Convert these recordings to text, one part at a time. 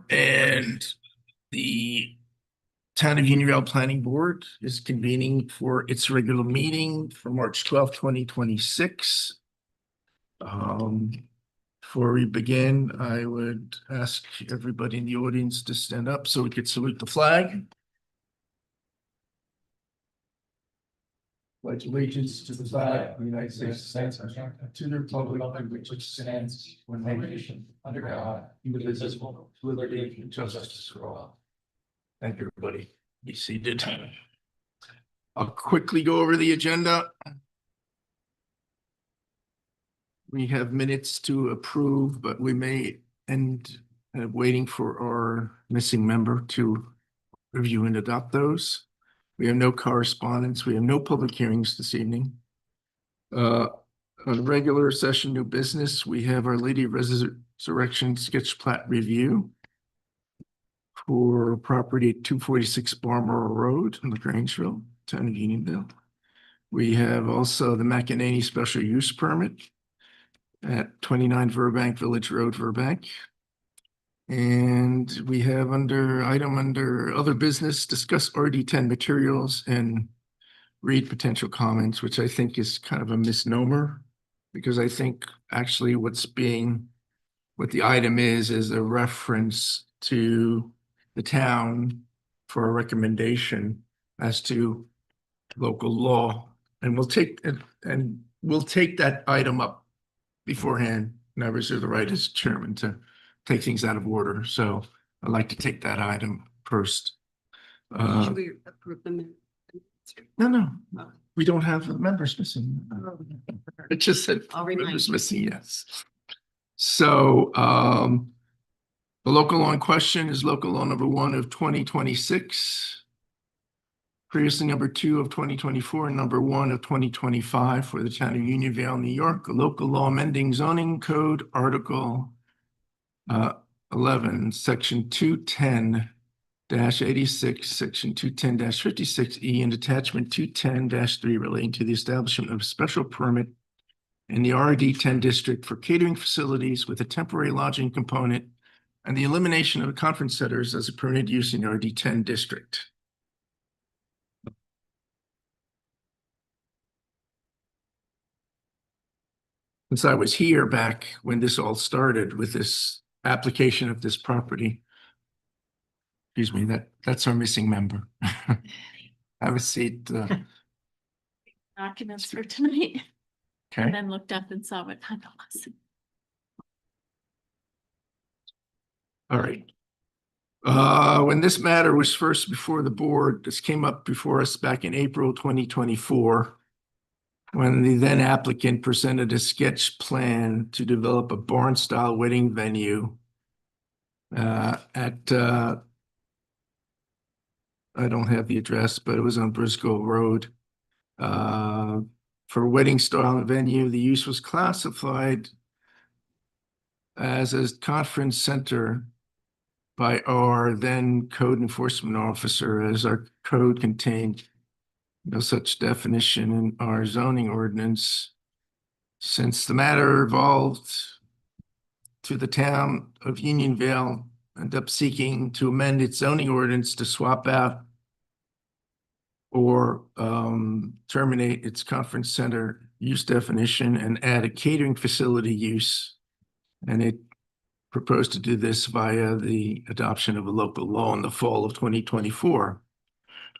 And the Town of Unionville Planning Board is convening for its regular meeting for March 12th, 2026. Before we begin, I would ask everybody in the audience to stand up so we could salute the flag. Pledge allegiance to the flag of the United States and to the republic which stands one nation under God, indivisible, with liberty and justice for all. Thank you, everybody. Be seated. I'll quickly go over the agenda. We have minutes to approve, but we may end up waiting for our missing member to review and adopt those. We have no correspondence. We have no public hearings this evening. On regular session, new business, we have Our Lady of Resurrection sketch plat review for property at 246 Balmoral Road in LaGrangeville, Town of Unionville. We have also the McEnany special use permit at 29 Burbank Village Road, Burbank. And we have under other business, discuss RD10 materials and read potential comments, which I think is kind of a misnomer, because I think actually what the item is a reference to the town for a recommendation as to local law. And we'll take that item up beforehand. And I reserve the right as chairman to take things out of order. So I'd like to take that item first. Should we approve the minutes? No, we don't have members missing. It just said members missing, yes. So the local law in question is local law number 1 of 2026. Previously number 2 of 2024 and number 1 of 2025 for the Town of Unionville, New York, a local law amending zoning code article 11, section 210-86, section 210-56E, and attachment 210-3 relating to the establishment of a special permit in the RD10 district for catering facilities with a temporary lodging component and the elimination of conference centers as a permitted use in the RD10 district. Since I was here back when this all started with this application of this property, excuse me, that's our missing member. Have a seat. Documents for tonight. Okay. And then looked up and saw what time it was. All right. When this matter was first before the board, this came up before us back in April 2024, when the then applicant presented a sketch plan to develop a barn-style wedding venue at, I don't have the address, but it was on Briscoe Road. For wedding-style venue, the use was classified as a conference center by our then code enforcement officer, as our code contained no such definition in our zoning ordinance. Since the matter evolved to the Town of Unionville, ended up seeking to amend its zoning ordinance to swap out or terminate its conference center use definition and add a catering facility use. And it proposed to do this via the adoption of a local law in the fall of 2024.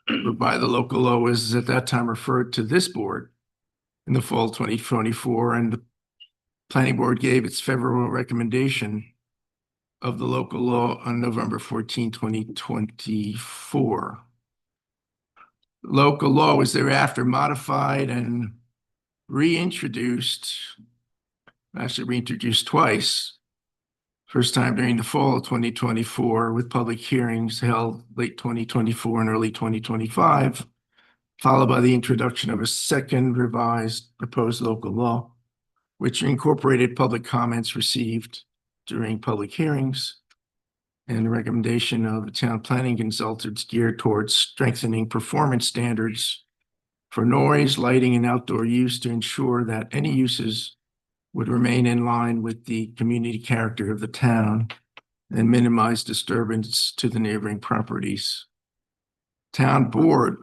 Whereby the local law was at that time referred to this board in the fall 2024, and the planning board gave its favorable recommendation of the local law on November 14, 2024. Local law was thereafter modified and reintroduced twice. First time during the fall of 2024 with public hearings held late 2024 and early 2025, followed by the introduction of a second revised proposed local law, which incorporated public comments received during public hearings and the recommendation of the town planning consultants geared towards strengthening performance standards for noise, lighting, and outdoor use to ensure that any uses would remain in line with the community character of the town and minimize disturbance to the neighboring properties. Town Board,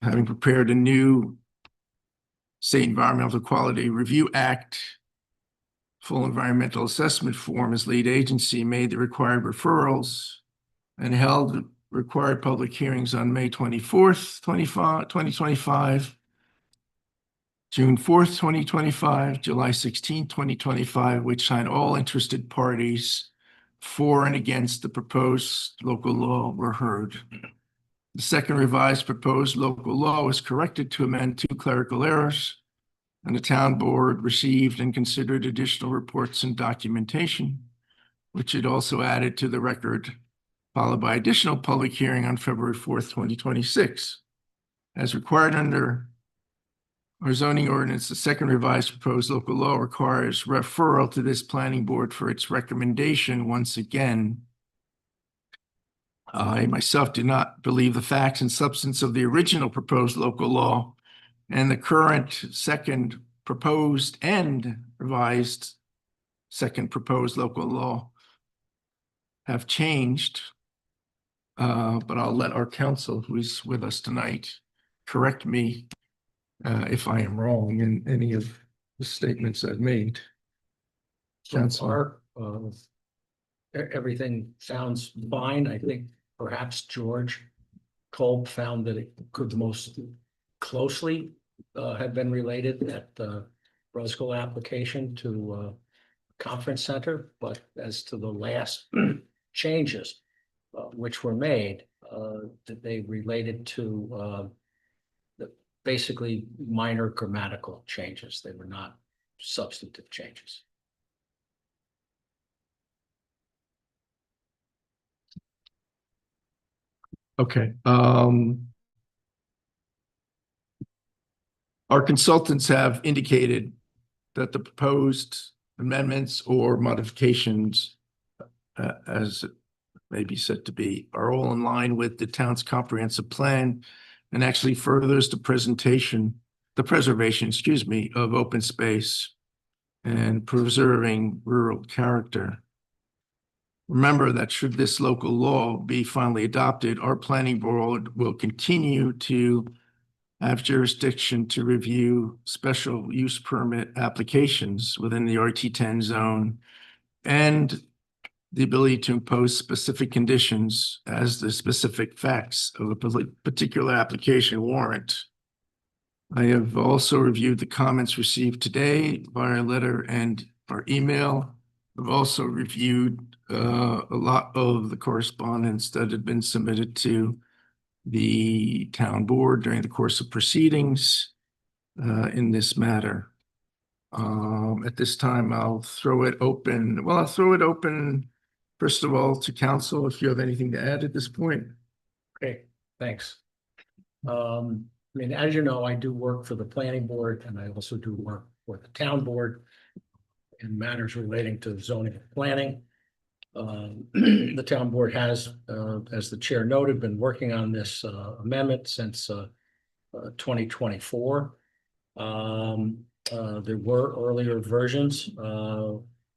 having prepared a new State Environmental Quality Review Act full environmental assessment form as lead agency, made the required referrals and held required public hearings on May 24th, 2025, June 4th, 2025, July 16th, 2025, which signed all interested parties for and against the proposed local law were heard. The second revised proposed local law was corrected to amend 2 clerical errors, and the town board received and considered additional reports and documentation, which it also added to the record, followed by additional public hearing on February 4th, 2026. As required under our zoning ordinance, the second revised proposed local law requires referral to this planning board for its recommendation once again. I myself do not believe the facts and substance of the original proposed local law and the current second proposed and revised second proposed local law have changed. But I'll let our counsel, who's with us tonight, correct me if I am wrong in any of the statements I've made. Counselor. Everything sounds fine. I think perhaps George Kolb found that it could most closely have been related, that Brusco application to conference center, but as to the last changes which were made, that they related to basically minor grammatical changes. They were not substantive changes. Okay. Our consultants have indicated that the proposed amendments or modifications, as it may be said to be, are all in line with the town's comprehensive plan and actually furthers the preservation, of open space and preserving rural character. Remember that should this local law be finally adopted, our planning board will continue to have jurisdiction to review special use permit applications within the RT10 zone and the ability to impose specific conditions as the specific facts of a particular application warrant. I have also reviewed the comments received today via letter and our email. I've also reviewed a lot of the correspondence that had been submitted to the town board during the course of proceedings in this matter. At this time, I'll throw it open. Well, I'll throw it open, first of all, to council, if you have anything to add at this point. Okay, thanks. I mean, as you know, I do work for the planning board and I also do work for the town board in matters relating to zoning and planning. The town board has, as the chair noted, been working on this amendment since 2024. There were earlier versions,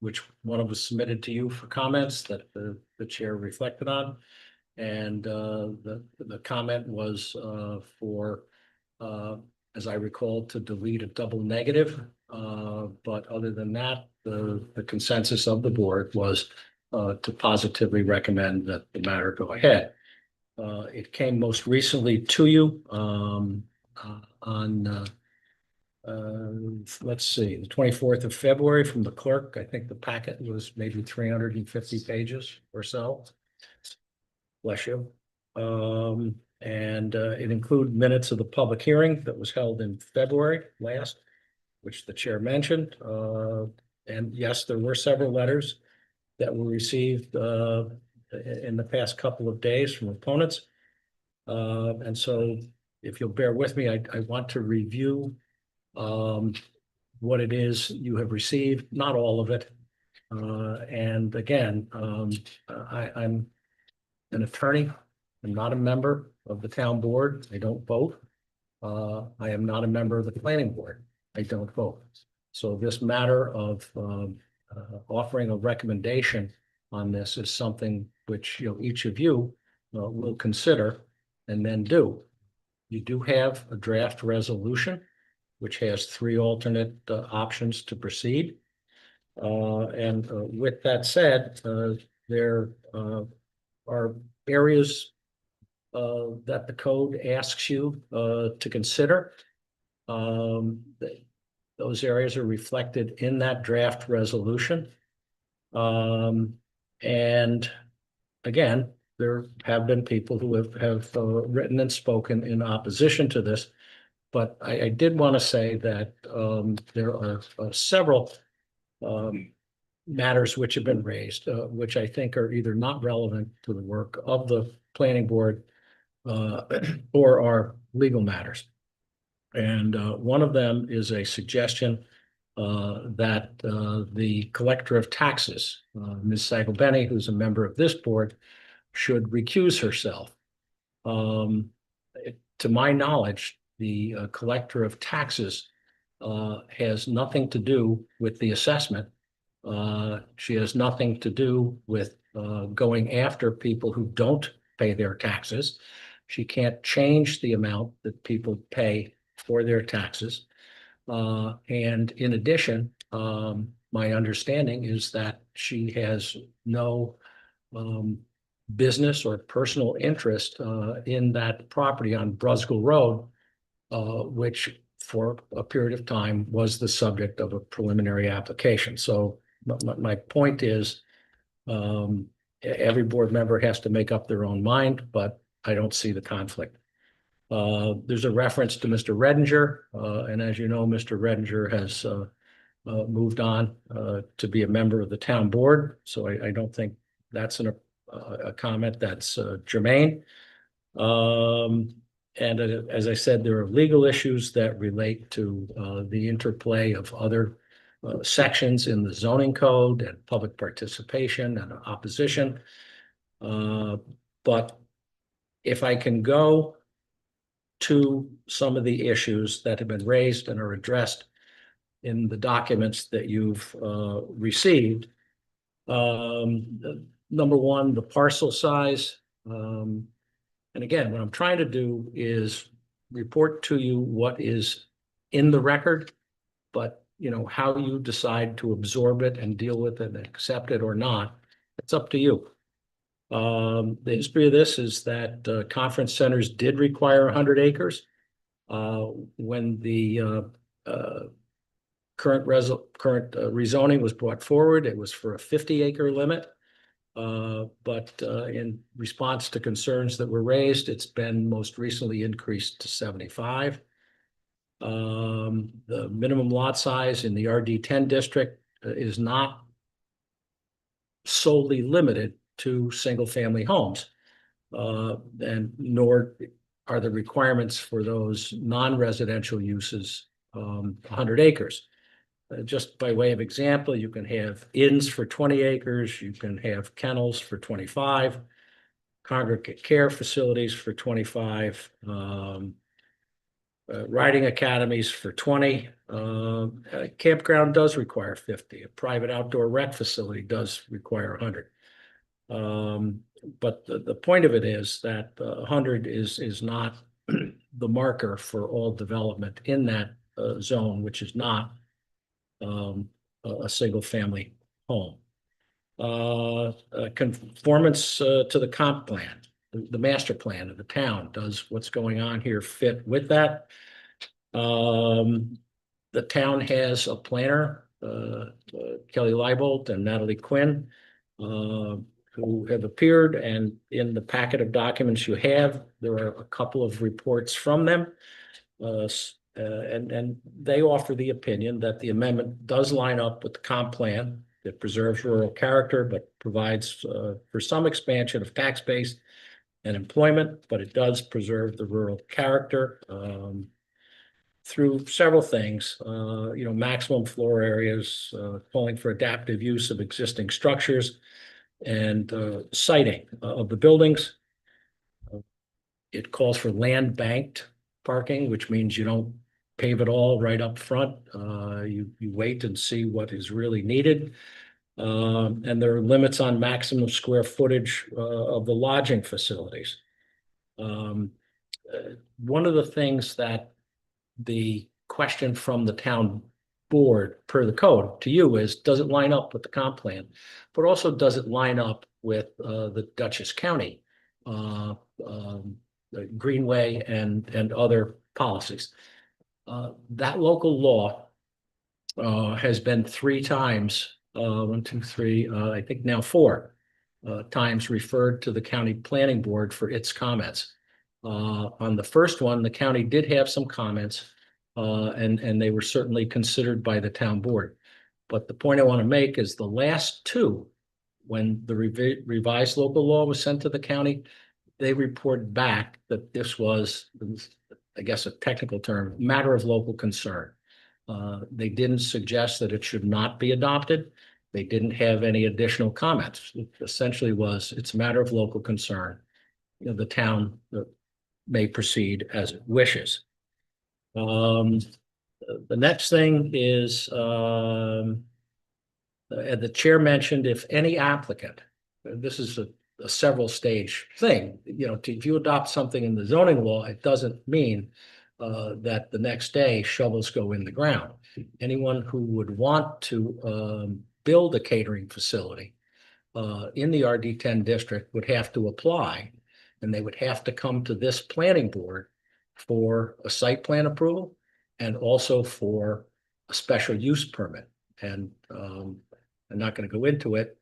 which one of us submitted to you for comments that the chair reflected on. And the comment was for, as I recall, to delete a double negative. But other than that, the consensus of the board was to positively recommend that the matter go ahead. It came most recently to you on, let's see, the 24th of February from the clerk. I think the packet was maybe 350 pages or so. Bless you. And it included minutes of the public hearing that was held in February last, which the chair mentioned. And yes, there were several letters that were received in the past couple of days from opponents. And so if you'll bear with me, I want to review what it is you have received, not all of it. And again, I'm an attorney. I'm not a member of the town board. I don't vote. I am not a member of the planning board. I don't vote. So this matter of offering a recommendation on this is something which, each of you will consider and then do. You do have a draft resolution, which has three alternate options to proceed. And with that said, there are areas that the code asks you to consider. Those areas are reflected in that draft resolution. And again, there have been people who have written and spoken in opposition to this. But I did want to say that there are several matters which have been raised, which I think are either not relevant to the work of the planning board or are legal matters. And one of them is a suggestion that the collector of taxes, Ms. Sagalbeni, who's a member of this board, should recuse herself. To my knowledge, the collector of taxes has nothing to do with the assessment. She has nothing to do with going after people who don't pay their taxes. She can't change the amount that people pay for their taxes. And in addition, my understanding is that she has no business or personal interest in that property on Brusgill Road, which for a period of time was the subject of a preliminary application. So my point is, every board member has to make up their own mind, but I don't see the conflict. There's a reference to Mr. Redinger, and as you know, Mr. Redinger has moved on to be a member of the town board. So I don't think that's a comment that's germane. And as I said, there are legal issues that relate to the interplay of other sections in the zoning code and public participation and opposition. But if I can go to some of the issues that have been raised and are addressed in the documents that you've received. Number one, the parcel size. And again, what I'm trying to do is report to you what is in the record, but how you decide to absorb it and deal with it and accept it or not, it's up to you. The history of this is that conference centers did require 100 acres. When the current rezoning was brought forward, it was for a 50-acre limit. But in response to concerns that were raised, it's been most recently increased to 75. The minimum lot size in the RD10 district is not solely limited to single-family homes, and nor are the requirements for those non-residential uses 100 acres. Just by way of example, you can have inns for 20 acres, you can have kennels for 25, congregate care facilities for 25, riding academies for 20. A campground does require 50. A private outdoor rec facility does require 100. But the point of it is that 100 is not the marker for all development in that zone, which is not a single family home. Conformance to the comp plan, the master plan of the town, does what's going on here fit with that? The town has a planner, Kelly Leibold and Natalie Quinn, who have appeared, and in the packet of documents you have, there are a couple of reports from them. And they offer the opinion that the amendment does line up with the comp plan that preserves rural character, but provides for some expansion of tax base and employment, but it does preserve the rural character through several things, maximum floor areas, calling for adaptive use of existing structures, and siting of the buildings. It calls for land banked parking, which means you don't pave it all right up front. You wait and see what is really needed. And there are limits on maximum square footage of the lodging facilities. One of the things that the question from the town board per the code to you is, does it line up with the comp plan? But also, does it line up with the Dutchess County the Greenway and other policies? That local law has been 3 times, 1, 2, 3, I think now 4 times referred to the county planning board for its comments. On the first one, the county did have some comments, and they were certainly considered by the town board. But the point I want to make is the last 2, when the revised local law was sent to the county, they report back that this was, I guess, a technical term, matter of local concern. They didn't suggest that it should not be adopted. They didn't have any additional comments. It essentially was, it's a matter of local concern. You know, the town may proceed as it wishes. The next thing is, the chair mentioned if any applicant, this is a several stage thing, you know, if you adopt something in the zoning law, it doesn't mean that the next day shovels go in the ground. Anyone who would want to build a catering facility in the RD10 district would have to apply, and they would have to come to this planning board for a site plan approval and also for a special use permit. And I'm not going to go into it,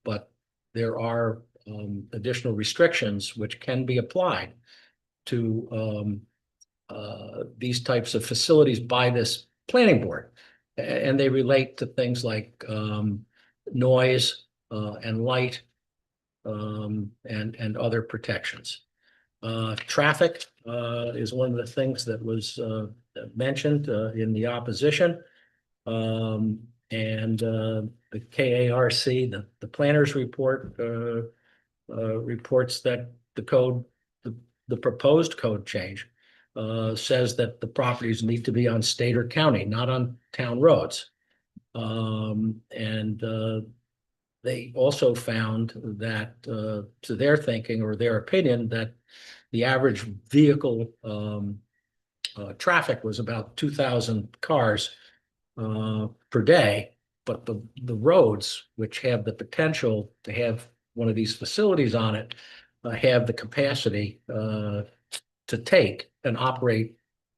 but there are additional restrictions which can be applied to these types of facilities by this planning board. And they relate to things like noise and light and other protections. Traffic is one of the things that was mentioned in the opposition. And the KARC, the planner's report reports that the code, the proposed code change says that the properties need to be on state or county, not on town roads. They also found that, to their thinking or their opinion, that the average vehicle traffic was about 2,000 cars per day, but the roads, which have the potential to have one of these facilities on it, have the capacity to take and operate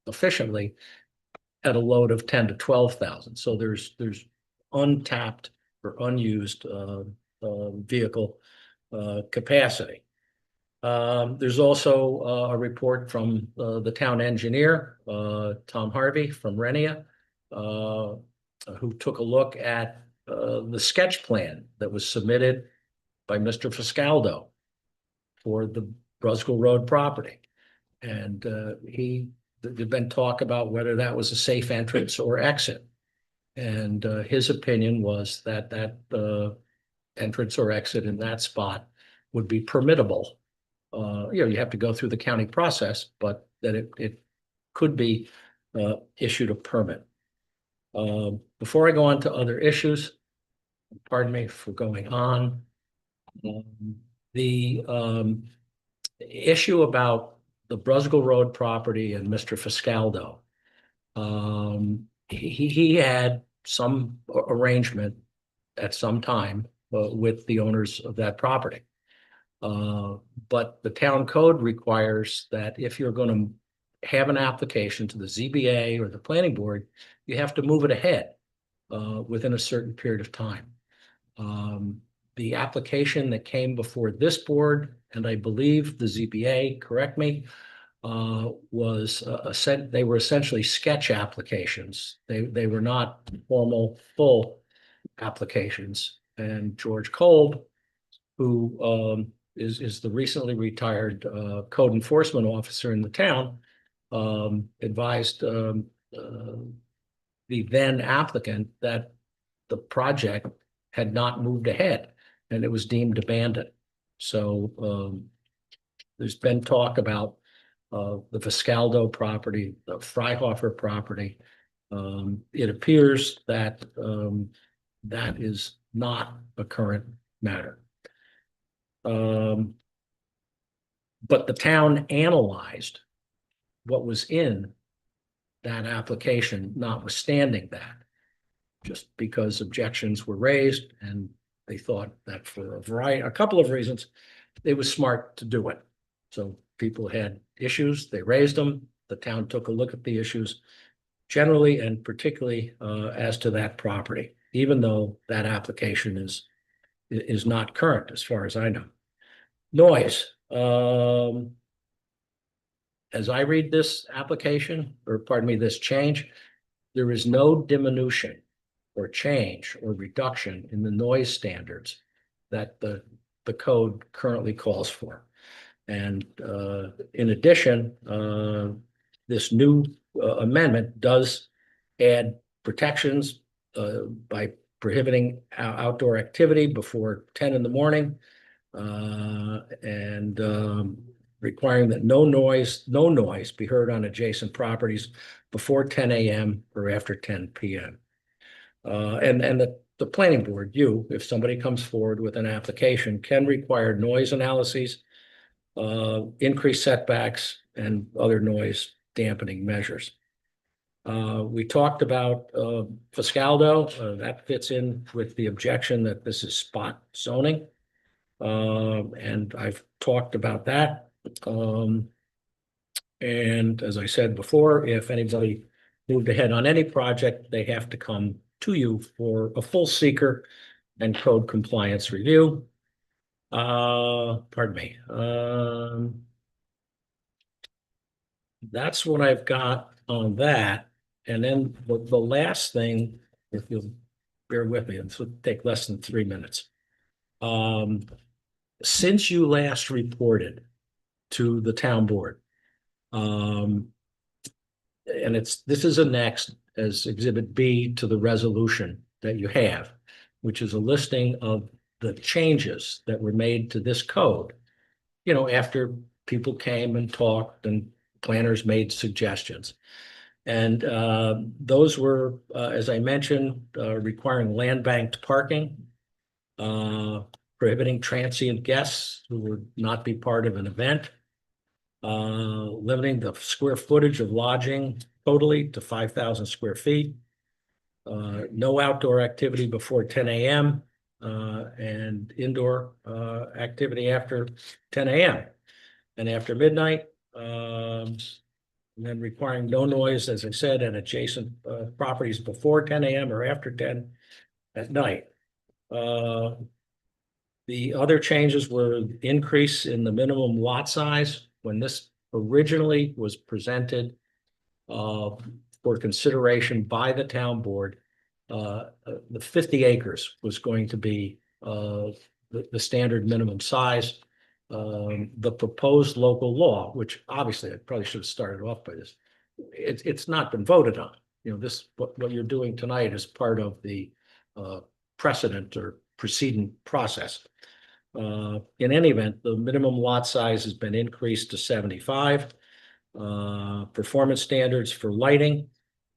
efficiently at a load of 10 to 12,000. So there's untapped or unused vehicle capacity. There's also a report from the town engineer, Tom Harvey from Renia, who took a look at the sketch plan that was submitted by Mr. Fiscaldo for the Brusco Road property. And there'd been talk about whether that was a safe entrance or exit. And his opinion was that entrance or exit in that spot would be permittable. You have to go through the county process, but that it could be issued a permit. Before I go on to other issues, pardon me for going on, the issue about the Brusco Road property and Mr. Fiscaldo, he had some arrangement at some time with the owners of that property. But the town code requires that if you're going to have an application to the ZBA or the planning board, you have to move it ahead within a certain period of time. The application that came before this board, and I believe the ZBA, correct me, they were essentially sketch applications. They were not formal, full applications. And George Kolb, who is the recently retired code enforcement officer in the town, advised the then applicant that the project had not moved ahead and it was deemed abandoned. So there's been talk about the Fiscaldo property, the Freihofer property. It appears that that is not a current matter. But the town analyzed what was in that application, notwithstanding that, just because objections were raised and they thought that for a couple of reasons, it was smart to do it. So people had issues, they raised them, the town took a look at the issues generally and particularly as to that property, even though that application is not current as far as I know. Noise. As I read this application, or pardon me, this change, there is no diminution or change or reduction in the noise standards that the code currently calls for. And in addition, this new amendment does add protections by prohibiting outdoor activity before 10 in the morning and requiring that no noise be heard on adjacent properties before 10 a.m. or after 10 p.m. And the planning board, if somebody comes forward with an application, can require noise analyses, increased setbacks, and other noise dampening measures. We talked about Fiscaldo. That fits in with the objection that this is spot zoning. And I've talked about that. And as I said before, if anybody moved ahead on any project, they have to come to you for a full seeker and code compliance review. Pardon me. That's what I've got on that. And then the last thing, if you'll bear with me, this will take less than 3 minutes. Since you last reported to the town board, and this is annexed as Exhibit B to the resolution that you have, which is a listing of the changes that were made to this code, after people came and talked and planners made suggestions. And those were, as I mentioned, requiring land banked parking, prohibiting transient guests who would not be part of an event, limiting the square footage of lodging totally to 5,000 square feet, no outdoor activity before 10 a.m. And indoor activity after 10 a.m. and after midnight, and then requiring no noise, as I said, at adjacent properties before 10 a.m. or after 10 at night. The other changes were increase in the minimum lot size. When this originally was presented for consideration by the town board, the 50 acres was going to be the standard minimum size. The proposed local law, which obviously I probably should have started off by this, it's not been voted on. What you're doing tonight is part of the precedent or preceding process. In any event, the minimum lot size has been increased to 75. Performance standards for lighting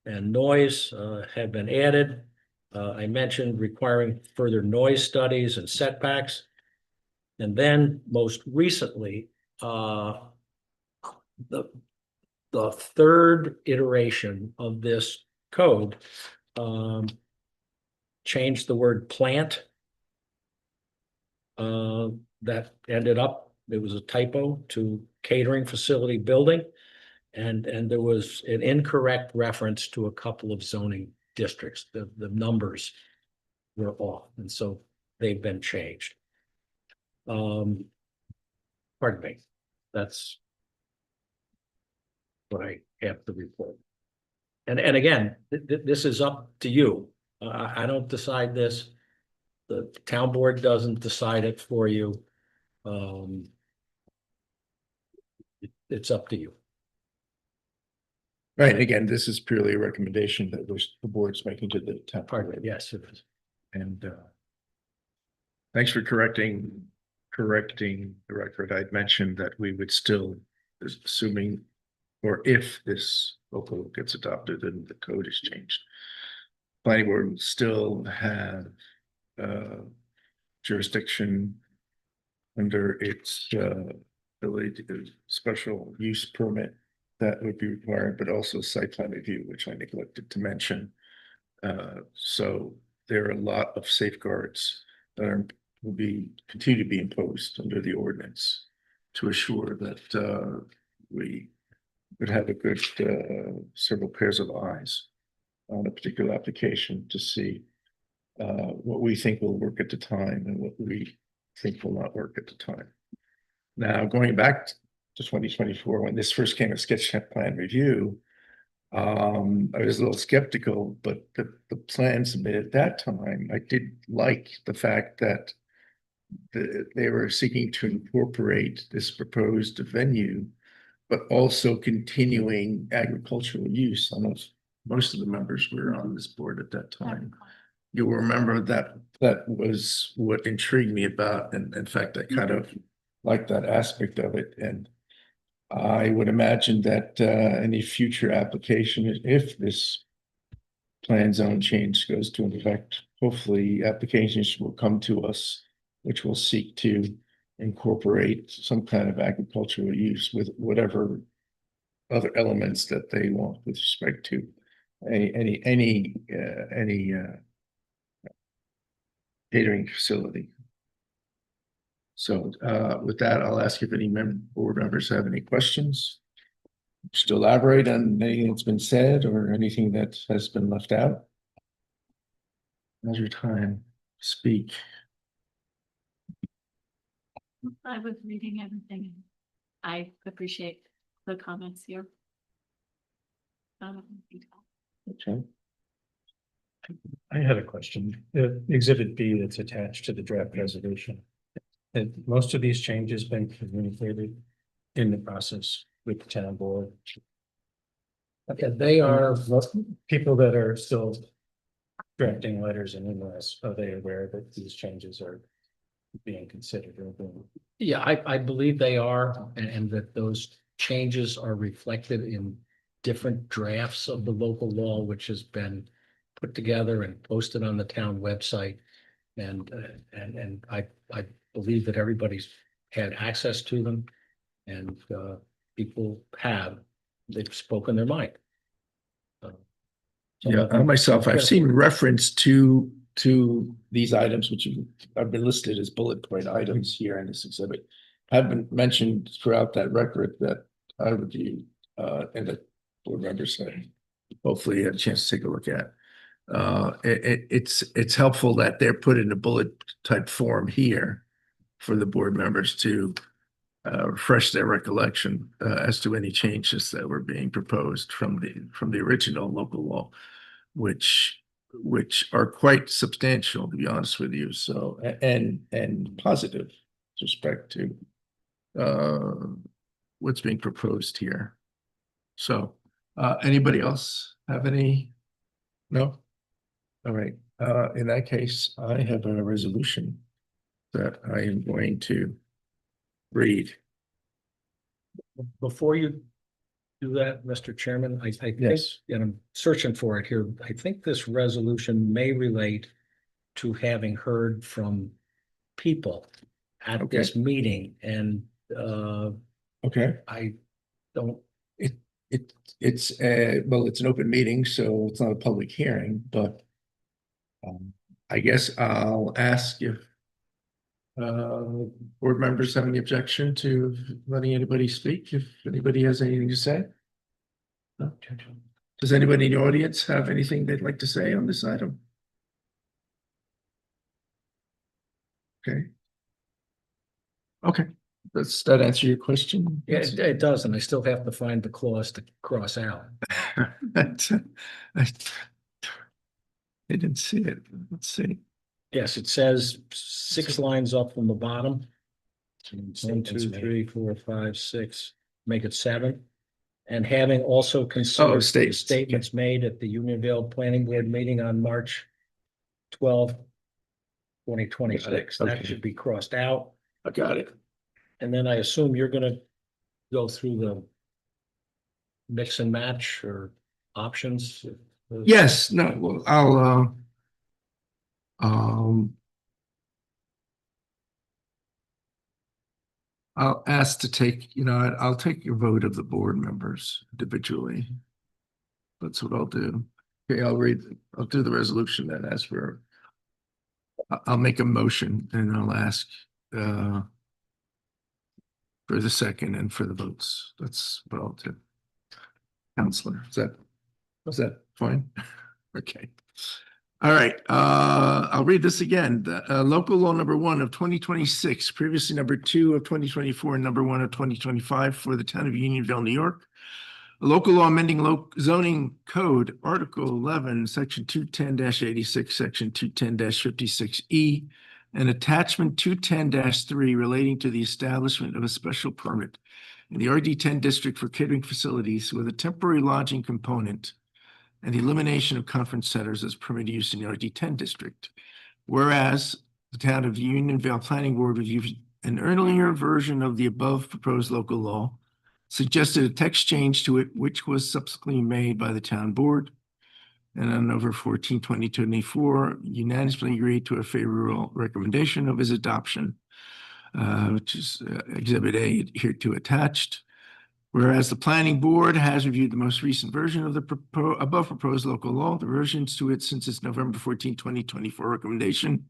and noise have been added. I mentioned requiring further noise studies and setbacks. And then most recently, the third iteration of this code changed the word plant. That ended up, it was a typo, to catering facility building. And there was an incorrect reference to a couple of zoning districts. The numbers were off, and so they've been changed. Pardon me. That's what I have to report. And again, this is up to you. I don't decide this. The town board doesn't decide it for you. It's up to you. Right, again, this is purely a recommendation that the board's making to the town. Pardon me. Yes, it is. And thanks for correcting the record. I'd mentioned that we would still, assuming, or if this local gets adopted and the code is changed, planning board would still have jurisdiction under its ability to special use permit that would be required, but also site plan review, which I neglected to mention. So there are a lot of safeguards that will continue to be imposed under the ordinance to assure that we would have a good several pairs of eyes on a particular application to see what we think will work at the time and what we think will not work at the time. Now, going back to 2024, when this first came as sketch plan review, I was a little skeptical, but the plan submitted at that time, I did like the fact that they were seeking to incorporate this proposed venue, but also continuing agricultural use. I know most of the members were on this board at that time. You'll remember that that was what intrigued me about, and in fact, I kind of liked that aspect of it. And I would imagine that any future application, if this plan zone change goes to effect, hopefully applications will come to us, which will seek to incorporate some kind of agricultural use with whatever other elements that they want with respect to any catering facility. So with that, I'll ask if any board members have any questions. Just elaborate on anything that's been said or anything that has been left out. Now's your time. Speak. I was reading everything. I appreciate the comments here. Okay. I had a question. The exhibit B that's attached to the draft resolution. Had most of these changes been communicated in the process with the town board? Okay, they are, People that are still drafting letters and emails, are they aware that these changes are being considered or being? yeah, I believe they are, and that those changes are reflected in different drafts of the local law, which has been put together and posted on the town website. And I believe that everybody's had access to them, and people they've spoken their mind. Yeah, I myself, I've seen reference to these items, which have been listed as bullet point items here in this exhibit. Have been mentioned throughout that record that I reviewed, and that board members had hopefully had a chance to take a look at. It's helpful that they're put in a bullet type form here for the board members to refresh their recollection as to any changes that were being proposed from the original local law, which are quite substantial, to be honest with you. So and positive with respect to what's being proposed here. So anybody else have any? No? All right. In that case, I have a resolution that I am going to read. Before you do that, Mr. Chairman, I think, Yes. and I'm searching for it here, I think this resolution may relate to having heard from people at Okay. this meeting, and Okay. I don't, It's well, it's an open meeting, so it's not a public hearing, but I guess I'll ask if board members have any objection to letting anybody speak, if anybody has anything to say. No? Does anybody in the audience have anything they'd like to say on this item? Okay. Okay, does that answer your question? yeah, it does, and I still have to find the clause to cross out. I didn't see it. Let's see. Yes, it says 6 lines up from the bottom. 1, 2, Statements made. 3, 4, 5, 6, make it 7. And having also considered the statements. statements made at the Unionville Planning Board meeting on March 12, 2026, that Okay. should be crossed out. I got it. And then I assume you're gonna go through the mix and match or options. Yes, no, well, I'll I'll ask to take, I'll take your vote of the board members individually. That's what I'll do. Okay, I'll do the resolution then as for. I'll make a motion and I'll ask for the second and for the votes. That's what I'll do. Counselor, is that fine? Okay. All right, I'll read this again. The local law number 1 of 2026, previously number 2 of 2024, and number 1 of 2025 for the town of Unionville, New York. A local law amending zoning code, Article 11, Section 210-86, Section 210-56E, and Attachment 210-3 relating to the establishment of a special permit in the RD10 district for catering facilities with a temporary lodging component and the elimination of conference centers as permitted use in the RD10 district. Whereas the town of Unionville Planning Board reviewed an earlier version of the above proposed local law, suggested a text change to it, which was subsequently made by the town board. And on November 14, 2024, unanimously agreed to a favorable recommendation of his adoption, which is Exhibit A hereto attached. Whereas the planning board has reviewed the most recent version of the above proposed local law, the versions to it since its November 14, 2024 recommendation,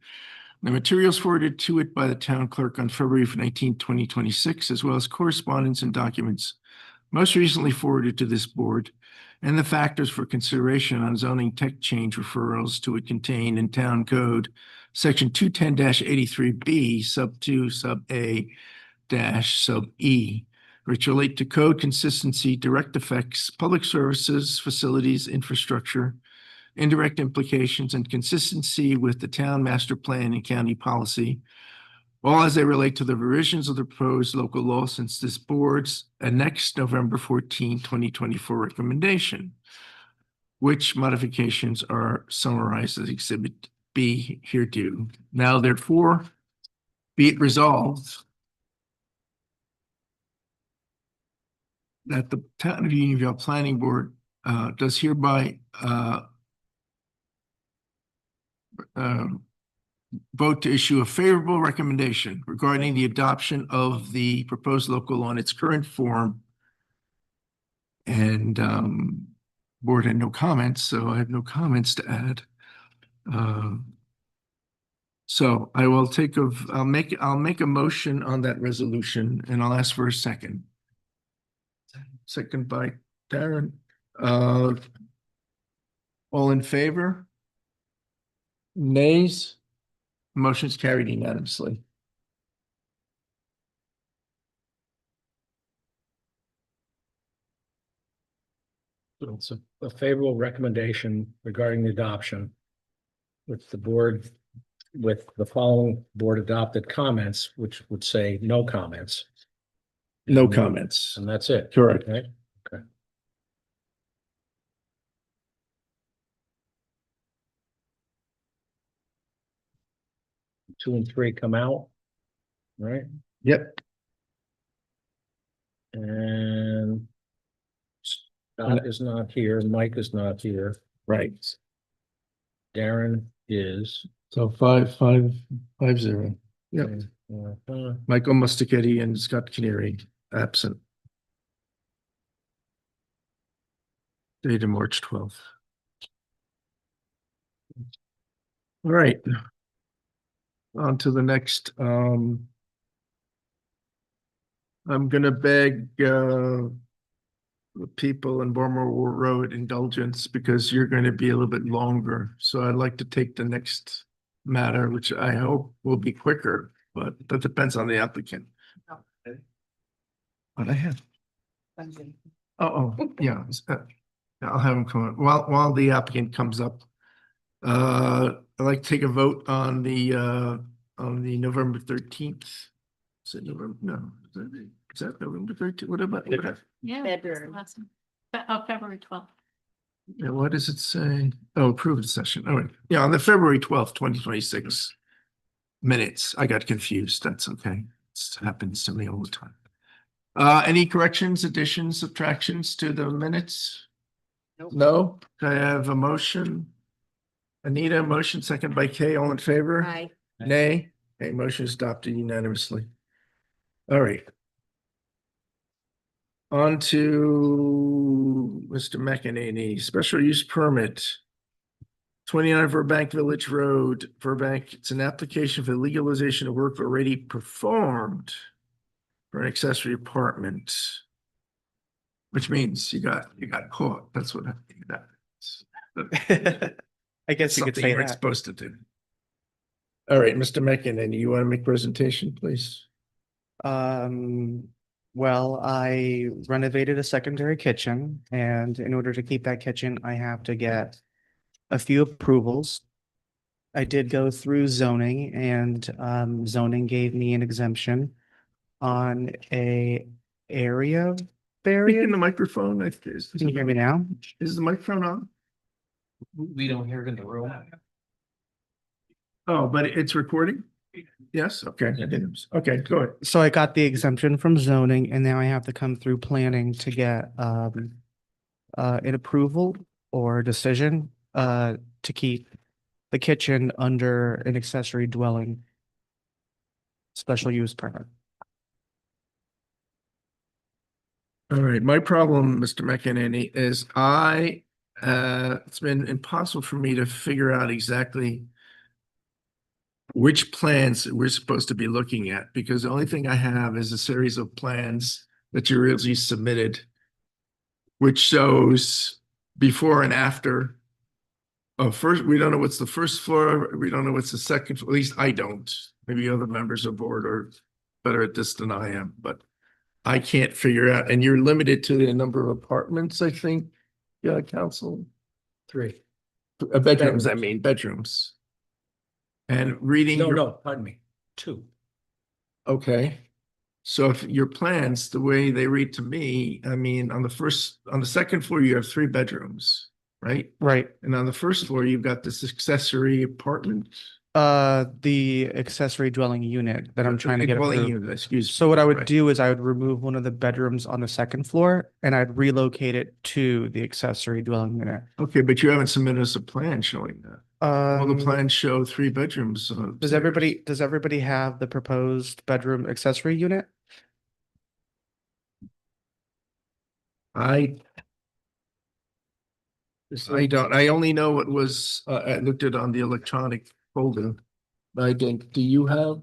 the materials forwarded to it by the town clerk on February 19, 2026, as well as correspondence and documents most recently forwarded to this board, and the factors for consideration on zoning text change referrals to it contained in Town Code Section 210-83B, sub 2, sub A, dash sub E, which relate to code consistency, direct effects, public services, facilities, infrastructure, indirect implications, and consistency with the town master plan and county policy, all as they relate to the revisions of the proposed local law since this board's next November 14, 2024 recommendation, which modifications are summarized as Exhibit B hereto. Now, therefore, be it resolved that the town of Unionville Planning Board does hereby vote to issue a favorable recommendation regarding the adoption of the proposed local law in its current form. And board had no comments, so I have no comments to add. So I will I'll make a motion on that resolution and I'll ask for a second. Second by Darren. All in favor? Nays? Motion's carried unanimously. So it's a favorable recommendation regarding the adoption with the board, with the following board adopted comments, which would say no comments. No comments. And that's it. Correct. Okay. Okay. Two and three come out, right? Yep. And Scott is not here, Mike is not here, Right. Darren is. So 5-5-5-0. Yep. Michael Mustachetti and Scott Canary absent. Dated March 12th. All right. On to the next. I'm gonna beg the people in Bournemouth Road indulgence because you're going to be a little bit longer. So I'd like to take the next matter, which I hope will be quicker, but that depends on the applicant. What I have. Oh, yeah. I'll have him come up while the applicant comes up. I'd like to take a vote on the November 13th. Is it November? No, is that November 13th? What about? Yeah. February. that's the last one. February 12th. Yeah, what does it say? Oh, approved session. Oh, wait. Yeah, on the February 12th, 2026 minutes. I got confused. That's okay. It happens to me all the time. Any corrections, additions, subtractions to the minutes? Nope. No? Can I have a motion? Anita, motion, second by Kay, all in favor? Aye. Nay? Okay, motion is adopted unanimously. All right. On to Mr. McEnany, special use permit. 29 Verbank Village Road, Verbank, it's an application for legalization of work already performed for an accessory apartment. Which means you got caught. That's what that is. I guess you could Something say you weren't that. supposed to do. All right, Mr. McEnany, you want to make presentation, please? Well, I renovated a secondary kitchen, and in order to keep that kitchen, I have to get a few approvals. I did go through zoning, and zoning gave me an exemption on a area Speak in variance. the microphone. Can you hear me now? Is the microphone on? We don't hear it in the room. Oh, but it's recording? Yes, okay. Okay, go ahead. So I got the exemption from zoning, and now I have to come through planning to get an approval or decision to keep the kitchen under an accessory dwelling special use permit. All right, my problem, Mr. McEnany, is it's been impossible for me to figure out exactly which plans we're supposed to be looking at, because the only thing I have is a series of plans that you originally submitted, which shows before and after. First, we don't know what's the first floor. We don't know what's the second floor. At least I don't. Maybe other members of board are better at this than I am, but I can't figure out. And you're limited to the number of apartments, I think. Yeah, council. 3. Bedrooms, I mean, bedrooms. And reading. No, pardon me, 2. Okay. So if your plans, the way they read to me, I mean, on the second floor, you have 3 bedrooms, right? Right. And on the first floor, you've got this accessory apartment. The accessory dwelling unit that I'm trying to get Dwelling approved. unit, excuse me. So what I would Right. do is I would remove one of the bedrooms on the second floor and I'd relocate it to the accessory dwelling unit. Okay, but you haven't submitted us a plan showing that. All the Um, plans show 3 bedrooms. does everybody have the proposed bedroom accessory unit? I don't, I only know what was, I looked at on the electronic folder. But I didn't, do you have?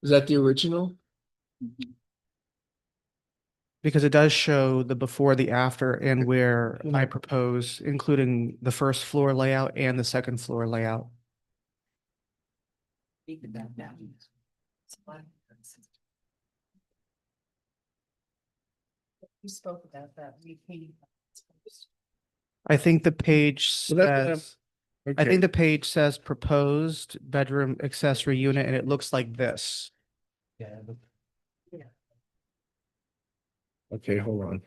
Is that the original? Because it does show the before, the after, and where I propose, including the first floor layout and the second floor layout. You spoke about that. We came. I think the page So that's- says, I think the page says proposed bedroom accessory unit, and it looks like this. Yeah. Okay, hold on.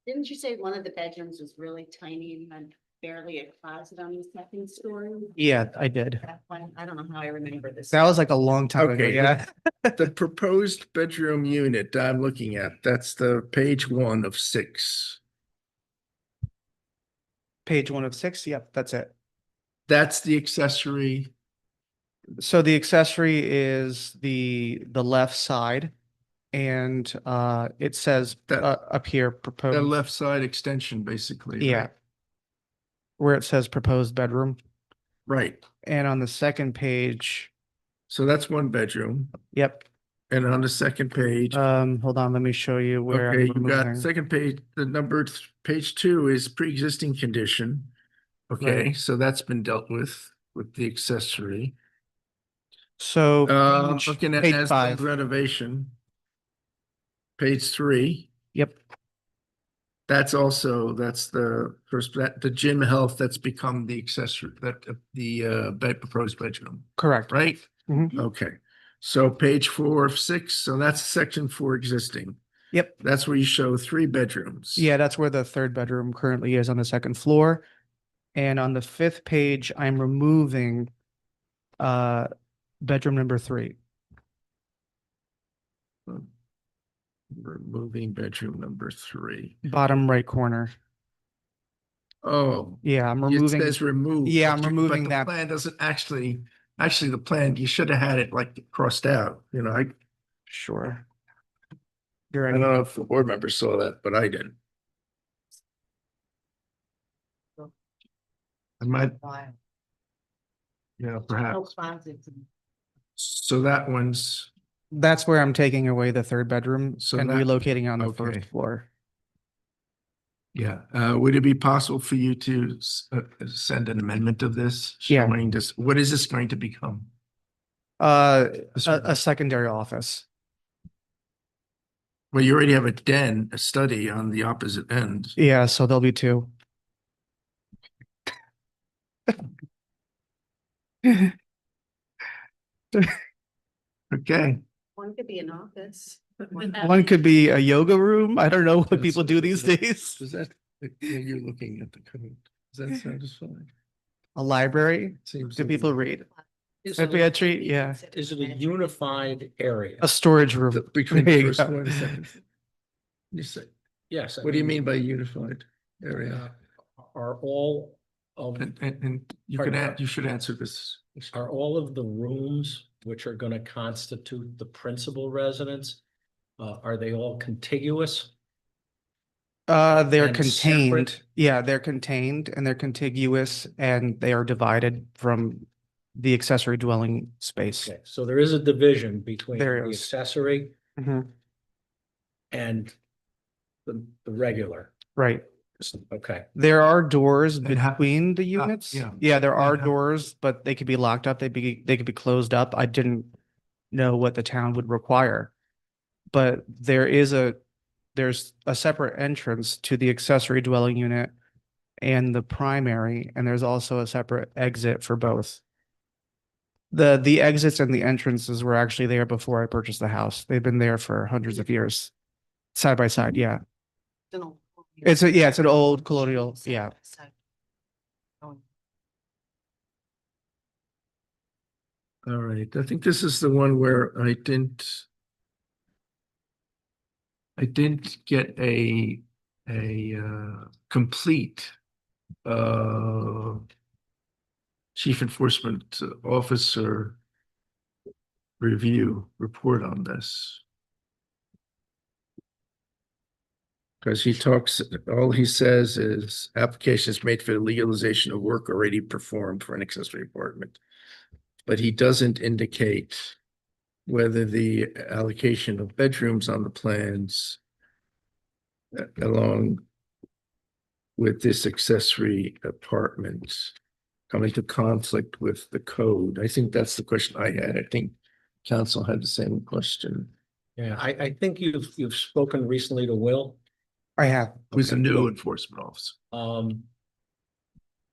Didn't you say one of the bedrooms was really tiny and had barely a closet on the second story? Yeah, I did. That one, I don't know how I remember this. That was like a long time ago, Okay, yeah. The proposed bedroom unit I'm looking at, that's the page 1 of 6. Page 1 of 6, yep, that's it. That's the accessory. So the accessory is the left side. And it says That- up here The proposed, left side extension, basically. yeah. right? Where it says proposed bedroom. Right. And on the second page, So that's 1 bedroom. yep. And on the second page, Hold on, let me show you where okay, I'm you got removing. second page, the number, page 2 is pre-existing condition. Okay, Right. so that's been dealt with the accessory. So page- Looking at page as 5, renovation. Page 3, yep, that's the first, the gym health that's become the accessory, that the proposed bedroom, correct. right? Mhm. Okay, so page 4 of 6, so that's section 4 existing. Yep. That's where you show 3 bedrooms. Yeah, that's where the third bedroom currently is on the second floor. And on the 5th page, I'm removing bedroom number 3. Removing bedroom number 3. Bottom right corner. Oh, Yeah, I'm it removing. says remove. Yeah, I'm but removing the that. plan doesn't actually Actually, the plan, you should have had it like crossed out, you know, Sure. You're I don't know if the board members saw that, but I did. I might, yeah, No perhaps. closets. So that one's, That's where I'm taking away the third bedroom So and that- relocating on the okay. first floor. yeah, would it be possible for you to send an amendment of this? Yeah. Showing this, what is this going to become? This A secondary office. Well, you already have a den, a study on the opposite end. Yeah, so there'll be two. Okay. One could be an office. One could be a yoga room. I don't know what That's- people do these days. Does that, you're looking at the code, does that satisfy? A library. Seems. Do people read? Is A it, pantry, yeah. is it a unified area? A storage room. Between There the you first go. floor and the second? You say, Yes. I what do you mean by unified area? Are all of, And you Pardon? can add, you should answer this. are all of the rooms which are gonna constitute the principal residence, are they all contiguous? They're And contained. separate? Yeah, they're contained and they're contiguous and they are divided from the accessory dwelling space. Okay, so there is a division between There the is. accessory Mhm. and the regular. Right. Okay, There are doors And how- between the units. yeah. Yeah, there are how- doors, but they could be locked up. They could be closed up. I didn't know what the town would require. But there's a separate entrance to the accessory dwelling unit and the primary, and there's also a separate exit for both. The exits and the entrances were actually there before I purchased the house. They've been there for hundreds of years. Side by side, yeah. It's an old colonial, yeah. All right, I think this is the one where I didn't get a complete chief enforcement officer report on this. Because he talks, all he says is applications made for the legalization of work already performed for an accessory apartment. But he doesn't indicate whether the allocation of bedrooms on the plans along with this accessory apartment come into conflict with the code. I think that's the question I had. I think council had the same question. yeah, I think you've spoken recently to Will. I have. Who's a Okay, new cool. enforcement officer?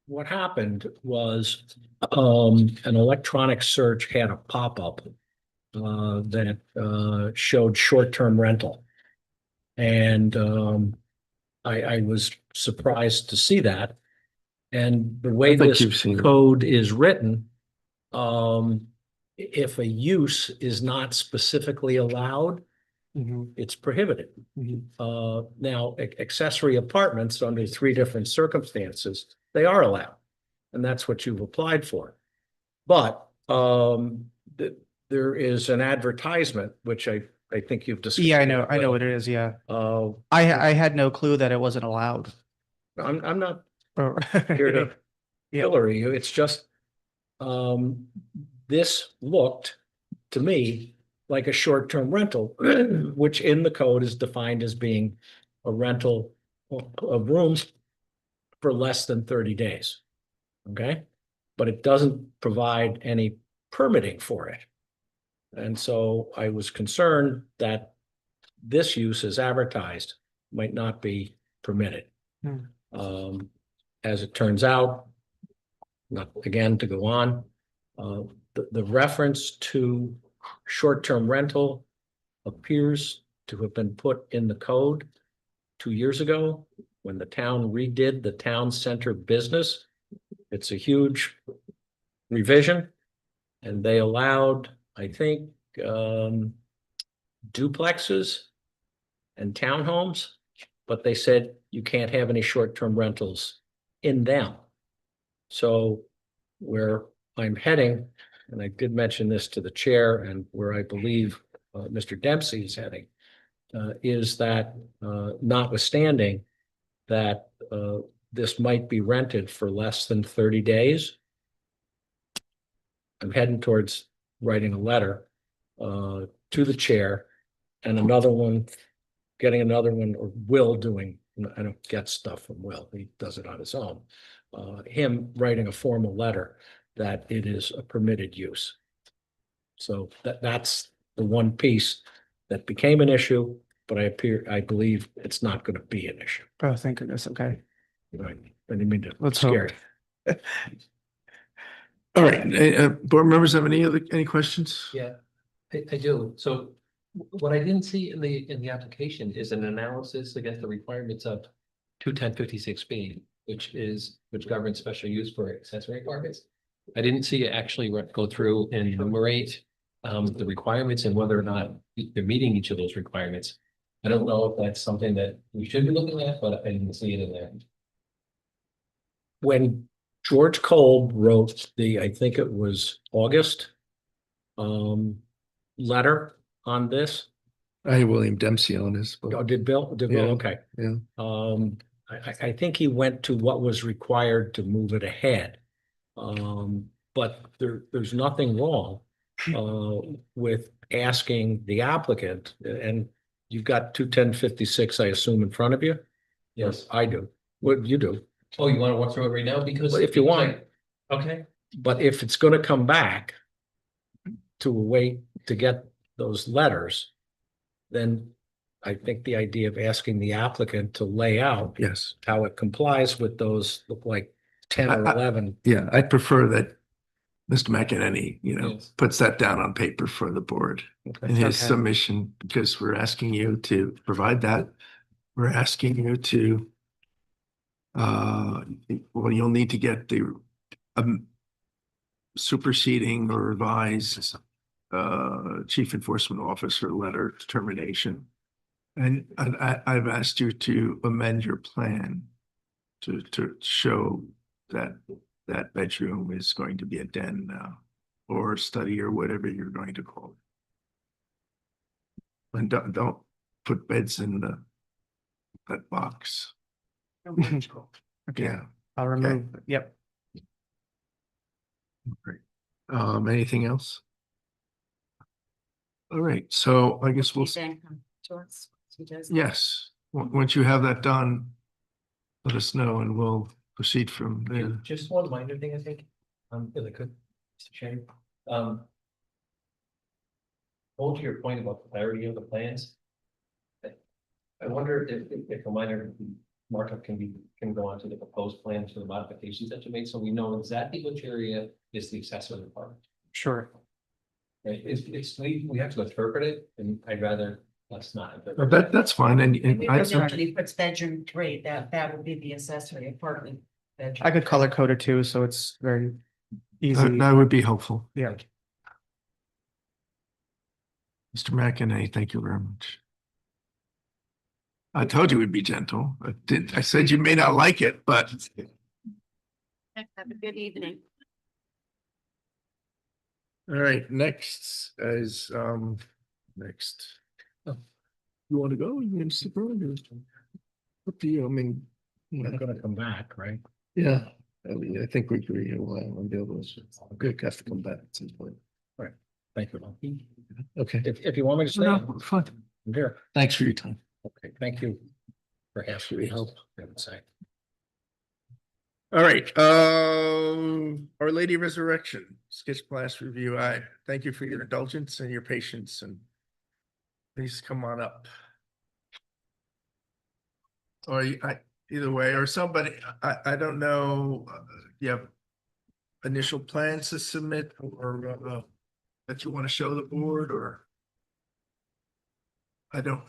What happened was, an electronic search had a pop-up that showed short-term rental. And I was surprised to see that. And the way I think this you've seen it. code is written, if a use is not specifically allowed, Mhm, it's prohibited. mhm. Now, accessory apartments under three different circumstances, they are allowed. And that's what you've applied for. But there is an advertisement, which I think you've discussed. Yeah, I know what it is, yeah. Uh, I had no clue that it wasn't allowed. I'm not Oh. here to Yeah. pillory you, it's just this looked to me like a short-term rental, which in the code is defined as being a rental of rooms for less than 30 days. Okay, but it doesn't provide any permitting for it. And so I was concerned that this use as advertised might not be permitted. Hmm. As it turns out, not again to go on, the reference to short-term rental appears to have been put in the code 2 years ago when the town redid the town center business. It's a huge revision, and they allowed, I think, duplexes and townhomes, but they said you can't have any short-term rentals in them. So where I'm heading and I did mention this to the chair and where I believe Mr. Dempsey is heading, is that notwithstanding that this might be rented for less than 30 days, I'm heading towards writing a letter to the chair and another one, getting another one, or Will doing, I don't get stuff from Will, he does it on his own. Him writing a formal letter that it is a permitted use. So that's the one piece that became an issue, but I believe it's not going to be an issue. Oh, thank goodness. Okay. Right. I didn't mean to Let's scare hope. you. All right, board members have any questions? Yeah, I do. So what I didn't see in the application is an analysis against the requirements of 21056B, which governs special use for accessory apartments. I didn't see it actually go through and enumerate the requirements and whether or not they're meeting each of those requirements. I don't know if that's something that we should be looking at, but I didn't see it in there. When George Kolb wrote I think it was August, letter on this. I have William Dempsey on this, Oh, but did Bill? Yeah, Okay. yeah. I think he went to what was required to move it ahead. But there's nothing wrong with asking the applicant, and you've got 21056, I assume, in front of you? Yes. I do. What you do? Oh, you want to walk through it right now? Because Well, if you want. Okay. But if it's gonna come back to wait to get those letters, then I think the idea of asking the applicant to lay out yes, how it complies with those, look like 10 or I- 11. yeah, I'd prefer that Mr. McEnany, Yes. puts that down on paper for the board Okay. in his Okay. submission, because we're asking you to provide that. We're asking you to, well, you'll need to get the superseding or revised chief enforcement officer letter determination. And I've asked you to amend your plan to show that that bedroom is going to be a den now, or study, or whatever you're going to call it. And don't put beds in that box. Yeah. I'll remove, yep. Great. Anything else? All right, so I guess we'll, Then come to us. He does. yes, once you have that done, let us know and we'll proceed from there. Just one minor thing, I think, if I could, Mr. Chairman. Hold to your point about the clarity of the plans. I wonder if a minor markup can go onto the proposed plans for the modifications that you made, so we know exactly which area is the accessory apartment. Sure. Right, we have to interpret it, and I'd rather us not. interpret it. That's fine, and I, Actually puts bedroom 3, that would be the accessory apartment. bedroom. I could color code it too, so it's very easy. that would be helpful. Yeah. Mr. McEnany, thank you very much. I told you we'd be gentle. I said you may not like it, but Have a good evening. all right, next is next. Oh, you want to go? You want to stick around? Up to you. I mean, They're gonna come back, right? yeah, I think we agree. We'll be able to. Good, have to come back at some point. Thank you. Okay. If you want me to stay, No, fine. I'm here. Thanks for your time. Okay, thank you for asking me help, I would say. All right, Our Lady Resurrection, sketch blast review. I thank you for your indulgence and your patience, and please come on up. Or either way, or somebody, I don't know, you have initial plans to submit or that you want to show the board, or I don't.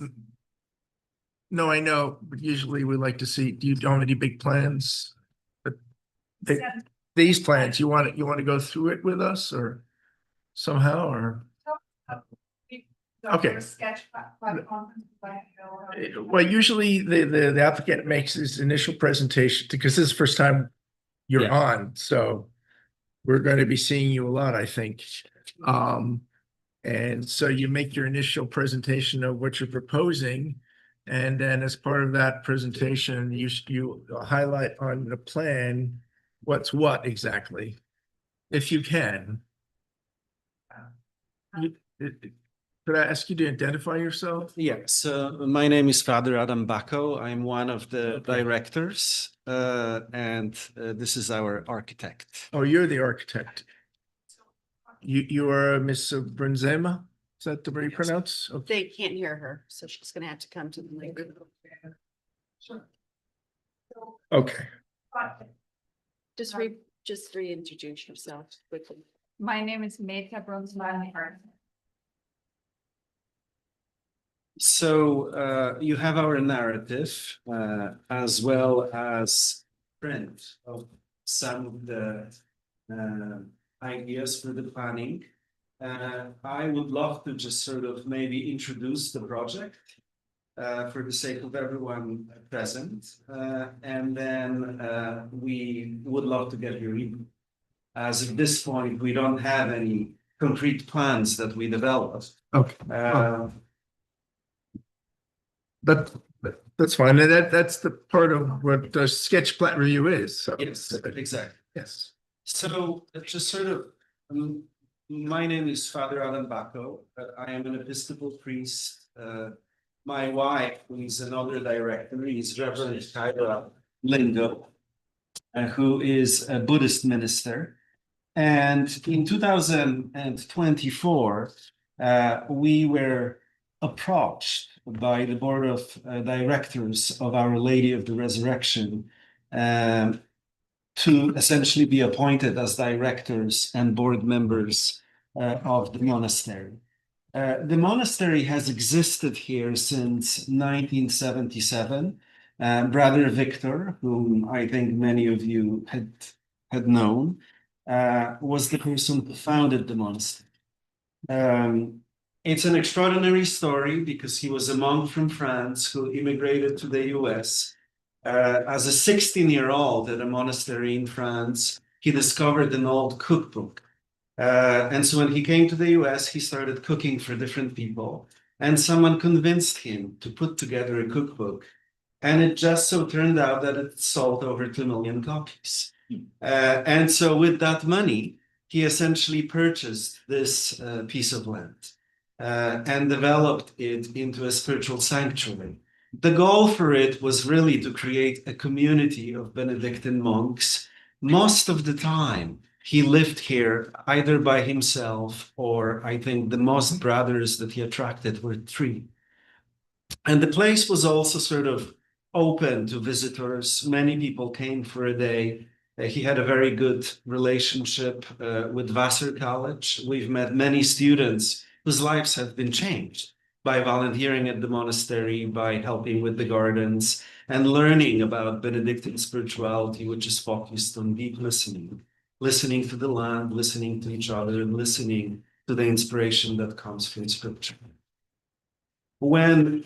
No, I know, but usually we like to see, do you have any big plans? These plans, you want to go through it with us or somehow, or? Okay. Well, usually the applicant makes his initial presentation because this is the first time you're Yeah. on, so we're going to be seeing you a lot, I think. And so you make your initial presentation of what you're proposing. And then as part of that presentation, you highlight on the plan what's what exactly, if you can. Could I ask you to identify yourself? Yes, my name is Father Adam Bacco. I'm one of the directors, and this is our architect. Oh, you're the architect. You are Miss Brunzema? Is that the way you pronounce? Okay. They can't hear her, so she's gonna have to come to the later. Okay. Just reintroduce yourself quickly. My name is Meta Bronsman. So you have our narrative as well as print of some of the ideas for the planning. I would love to just sort of maybe introduce the project for the sake of everyone present. And then we would love to get your input. As at this point, we don't have any concrete plans that we developed. Okay. That's fine. And that's the part of what the sketch plat review is. So. Yes, exactly. Yes. So just sort of, my name is Father Adam Bacco. I am an Episcopal priest. My wife, who is another director, is Reverend Kyra Lingo, who is a Buddhist minister. And in 2024, we were approached by the board of directors of Our Lady of the Resurrection to essentially be appointed as directors and board members of the monastery. The monastery has existed here since 1977. Brother Victor, whom I think many of you had known, was the person who founded the monastery. It's an extraordinary story because he was a monk from France who immigrated to the US. As a 16-year-old at a monastery in France, he discovered an old cookbook. And so when he came to the US, he started cooking for different people. And someone convinced him to put together a cookbook. And it just so turned out that it sold over 2 million copies. And so with that money, he essentially purchased this piece of land and developed it into a spiritual sanctuary. The goal for it was really to create a community of Benedictine monks. Most of the time, he lived here either by himself or I think the most brothers that he attracted were 3. And the place was also sort of open to visitors. Many people came for a day. He had a very good relationship with Vassar College. We've met many students whose lives have been changed by volunteering at the monastery, by helping with the gardens, and learning about Benedictine spirituality, which is focused on deep listening, listening to the land, listening to each other, and listening to the inspiration that comes from scripture. When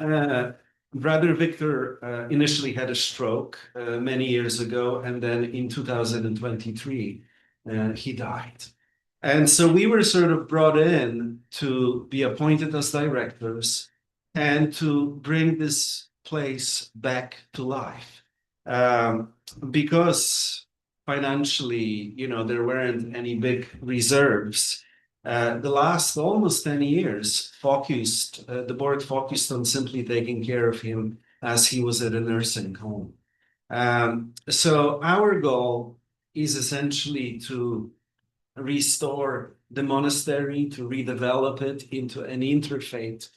Brother Victor initially had a stroke many years ago, and then in 2023, he died. And so we were sort of brought in to be appointed as directors and to bring this place back to life. Because financially, there weren't any big reserves. The last almost 10 years the board focused on simply taking care of him as he was at a nursing home. So our goal is essentially to restore the monastery, to redevelop it into an interfaith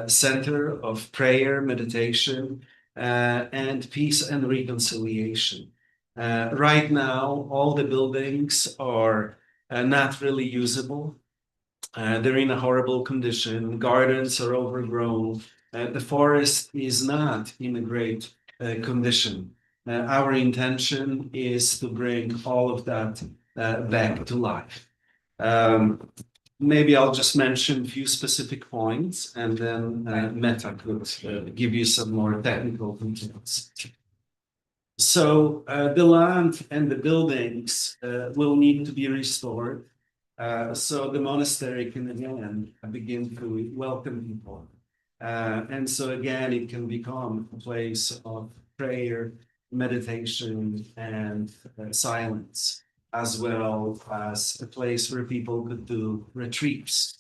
center of prayer, meditation, and peace and reconciliation. Right now, all the buildings are not really usable. They're in a horrible condition. Gardens are overgrown. The forest is not in a great condition. Our intention is to bring all of that back to life. Maybe I'll just mention a few specific points and then Meta could give you some more technical details. So the land and the buildings will need to be restored. So the monastery can again begin to welcome people. And so again, it can become a place of prayer, meditation, and silence, as well as a place where people could do retreats.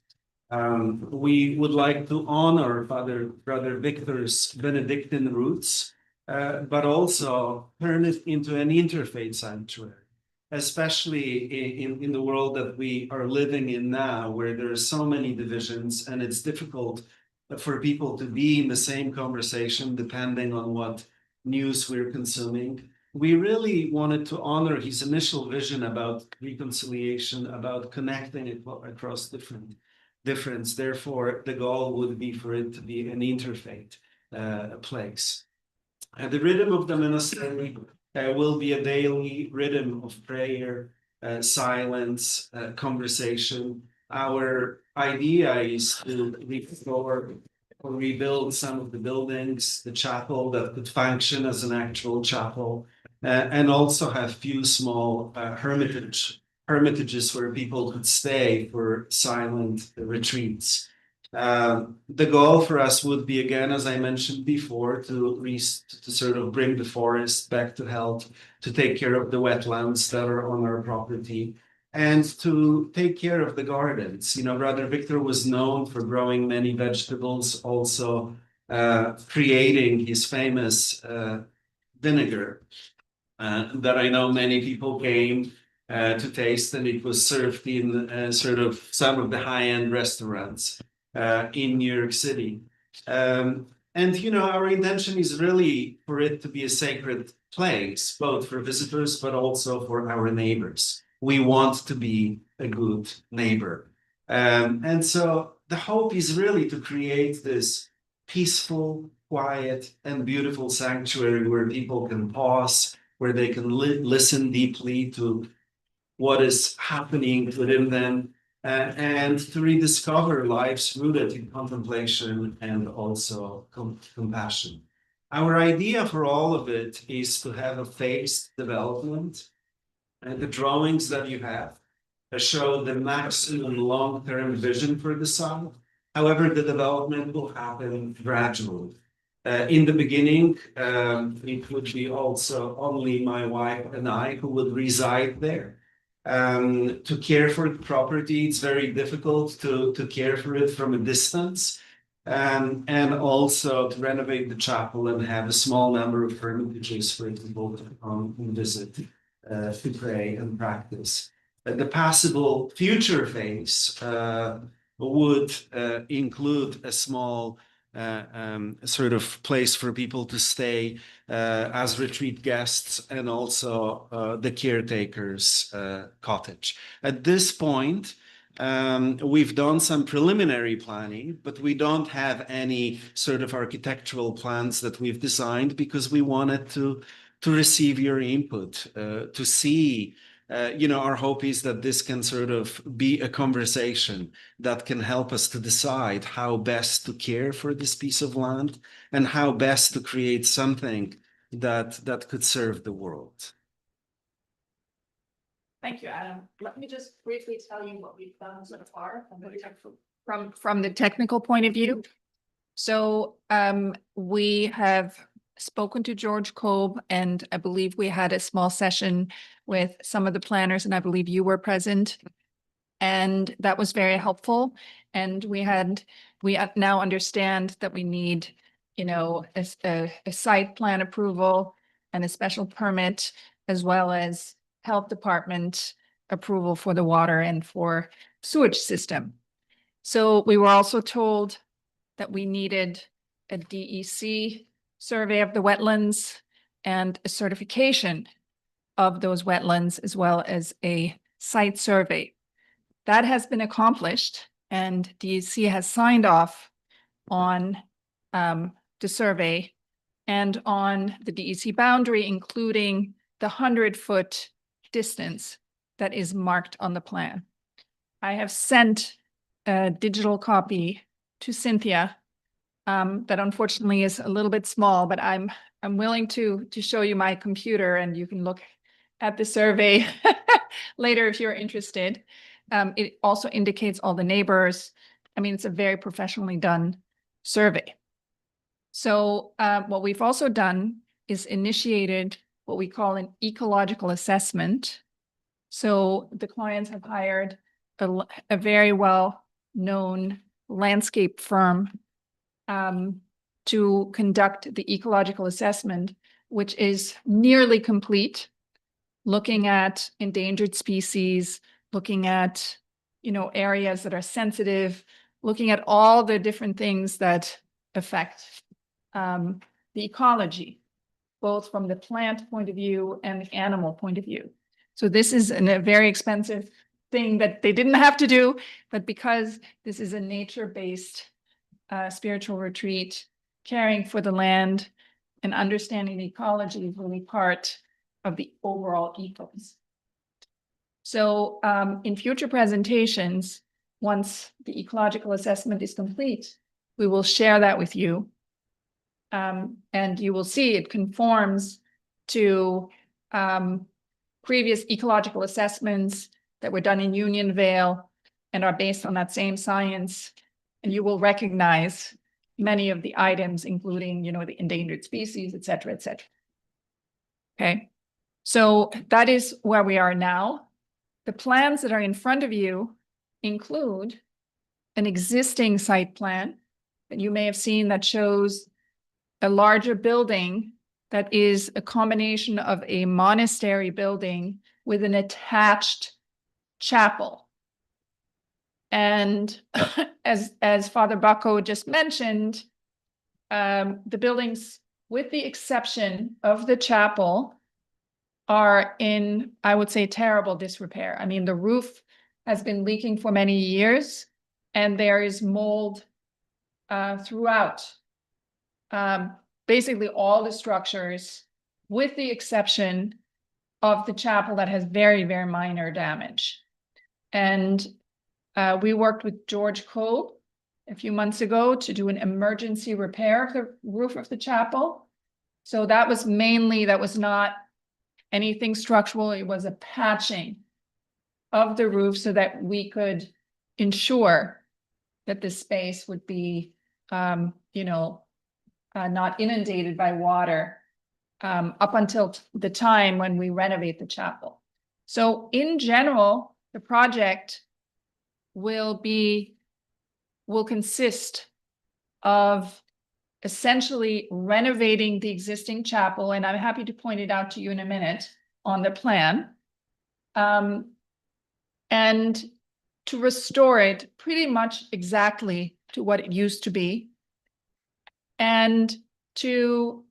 We would like to honor Brother Victor's Benedictine roots, but also turn it into an interfaith sanctuary, especially in the world that we are living in now, where there are so many divisions and it's difficult for people to be in the same conversation depending on what news we're consuming. We really wanted to honor his initial vision about reconciliation, about connecting it across difference. Therefore, the goal would be for it to be an interfaith place. The rhythm of the monastery will be a daily rhythm of prayer, silence, conversation. Our idea is to restore or rebuild some of the buildings, the chapel that could function as an actual chapel, and also have few small hermitages where people could stay for silent retreats. The goal for us would be, again, as I mentioned before, to sort of bring the forest back to health, to take care of the wetlands that are on our property, and to take care of the gardens. You know, Brother Victor was known for growing many vegetables, also creating his famous vinegar that I know many people came to taste, and it was served in sort of some of the high-end restaurants in New York City. And you know, our intention is really for it to be a sacred place, both for visitors, but also for our neighbors. We want to be a good neighbor. And so the hope is really to create this peaceful, quiet, and beautiful sanctuary where people can pause, where they can listen deeply to what is happening within them, and to rediscover lives rooted in contemplation and also compassion. Our idea for all of it is to have a phased development, and the drawings that you have show the maximum long-term vision for the site. However, the development will happen gradually. In the beginning, it would be also only my wife and I who would reside there. To care for the property, it's very difficult to care for it from a distance. And also to renovate the chapel and have a small number of hermitages for people to come and visit, to pray and practice. The possible future phase would include a small sort of place for people to stay as retreat guests, and also the caretaker's cottage. At this point, we've done some preliminary planning, but we don't have any sort of architectural plans that we've designed, because we wanted to receive your input, to see. You know, our hope is that this can sort of be a conversation that can help us to decide how best to care for this piece of land and how best to create something that could serve the world. Thank you, Adam. Let me just briefly tell you what we've done so far from the technical point of view. So we have spoken to George Kolb, and I believe we had a small session with some of the planners, and I believe you were present. And that was very helpful. And we now understand that we need, you know, a site plan approval and a special permit, as well as health department approval for the water and for sewage system. So we were also told that we needed a DEC survey of the wetlands and a certification of those wetlands, as well as a site survey. That has been accomplished, and DEC has signed off on the survey and on the DEC boundary, including the 100-foot distance that is marked on the plan. I have sent a digital copy to Cynthia that unfortunately is a little bit small, but I'm I'm willing to show you my computer and you can look at the survey later if you're interested. It also indicates all the neighbors. I mean, it's a very professionally done survey. So what we've also done is initiated what we call an ecological assessment. So the clients have hired a very well-known landscape firm to conduct the ecological assessment, which is nearly complete, looking at endangered species, looking at, areas that are sensitive, looking at all the different things that affect the ecology, both from the plant point of view and the animal point of view. So this is a very expensive thing that they didn't have to do, but because this is a nature-based spiritual retreat, caring for the land and understanding the ecology is really part of the overall ethos. So in future presentations, once the ecological assessment is complete, we will share that with you. And you will see it conforms to previous ecological assessments that were done in Union Vale and are based on that same science. And you will recognize many of the items, including, the endangered species, et cetera, et cetera. Okay, so that is where we are now. The plans that are in front of you include an existing site plan that you may have seen that shows a larger building that is a combination of a monastery building with an attached chapel. And as Father Bacco just mentioned, the buildings, with the exception of the chapel, are in, I would say, terrible disrepair. I mean, the roof has been leaking for many years, and there is mold throughout. Basically all the structures, with the exception of the chapel that has very, very minor damage. And we worked with George Cole a few months ago to do an emergency repair of the roof of the chapel. So that was not anything structural. It was a patching of the roof so that we could ensure that the space would be, not inundated by water up until the time when we renovate the chapel. So in general, the project will consist of essentially renovating the existing chapel, and I'm happy to point it out to you in a minute on the plan, and to restore it pretty much exactly to what it used to be, and to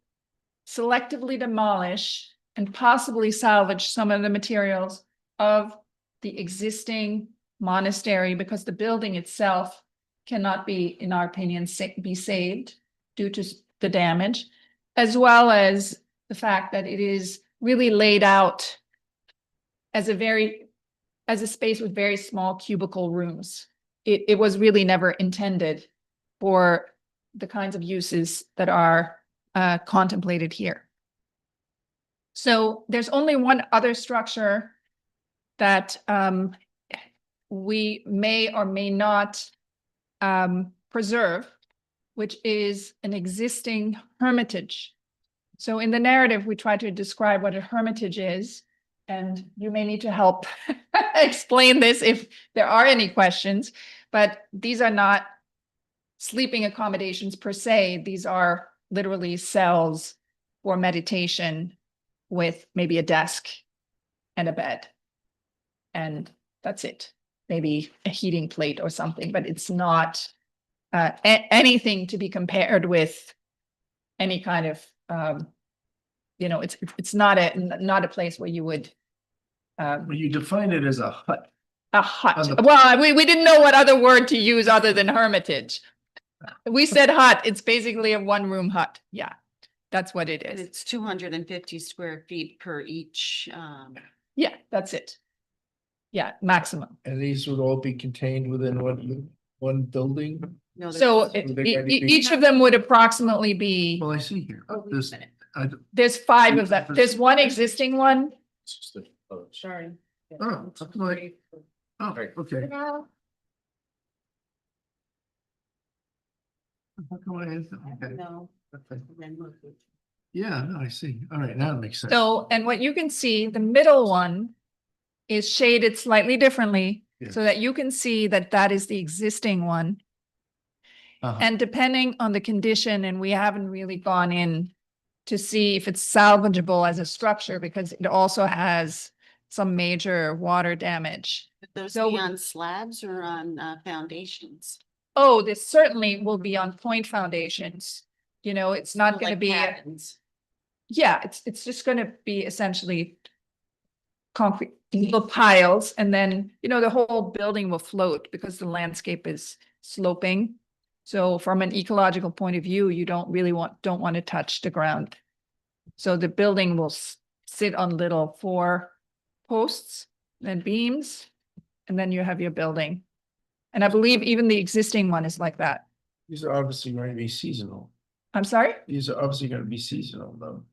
selectively demolish and possibly salvage some of the materials of the existing monastery, because the building itself cannot be, in our opinion, be saved due to the damage, as well as the fact that it is really laid out as a space with very small cubicle rooms. It was really never intended for the kinds of uses that are contemplated here. So there's only one other structure that we may or may not preserve, which is an existing hermitage. So in the narrative, we try to describe what a hermitage is, and you may need to help explain this if there are any questions, but these are not sleeping accommodations per se. These are literally cells for meditation with maybe a desk and a bed. And that's it. Maybe a heating plate or something, but it's not anything to be compared with any kind of, it's not a place where you would. You define it as a hut. A hut. Well, we didn't know what other word to use other than hermitage. We said hut. It's basically a one-room hut. Yeah, that's what it And is. it's 250 square feet per each. Yeah, that's it. Yeah, maximum. And these would all be contained within one building? No, So Would they already be- each of them would approximately be, Well, I see here. Oh, wait a This, minute. There's 5 of them. There's one existing one. It's just the proposed. Sorry. Oh, something like, oh, okay. How come I had- okay, No. okay. Then look. Yeah, no, I see. All right, now it makes sense. So, and what you can see, the middle one is shaded slightly differently so that you can see that that is the existing one. Uh-huh. And depending on the condition, and we haven't really gone in to see if it's salvageable as a structure because it also has some major water damage. Would those So be we- on slabs or on foundations? Oh, this certainly will be on point foundations. You know, it's not So going to like be, cabins. yeah, it's just going to be essentially concrete little piles, and then, you know, the whole building will float because the landscape is sloping. So from an ecological point of view, you don't want to touch the ground. So the building will sit on little 4 posts and beams, and then you have your building. And I believe even the existing one is like that. These are obviously going to be seasonal. I'm sorry? These are obviously going to be seasonal, though.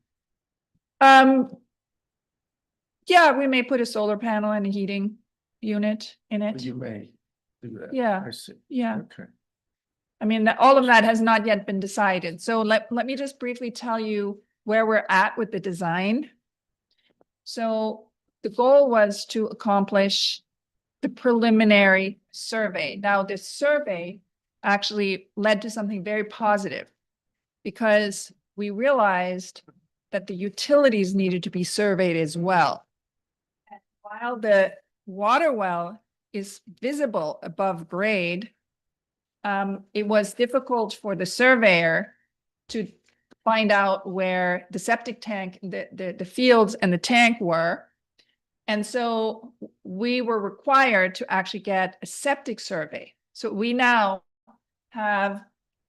Yeah, we may put a solar panel and a heating unit in But it. you may do that. Yeah. I see. Yeah. Okay. I mean, all of that has not yet been decided. So let me just briefly tell you where we're at with the design. So the goal was to accomplish the preliminary survey. Now, this survey actually led to something very positive because we realized that the utilities needed to be surveyed as well. And while the water well is visible above grade, it was difficult for the surveyor to find out where the septic tank, the fields and the tank were. And so we were required to actually get a septic survey. So we now have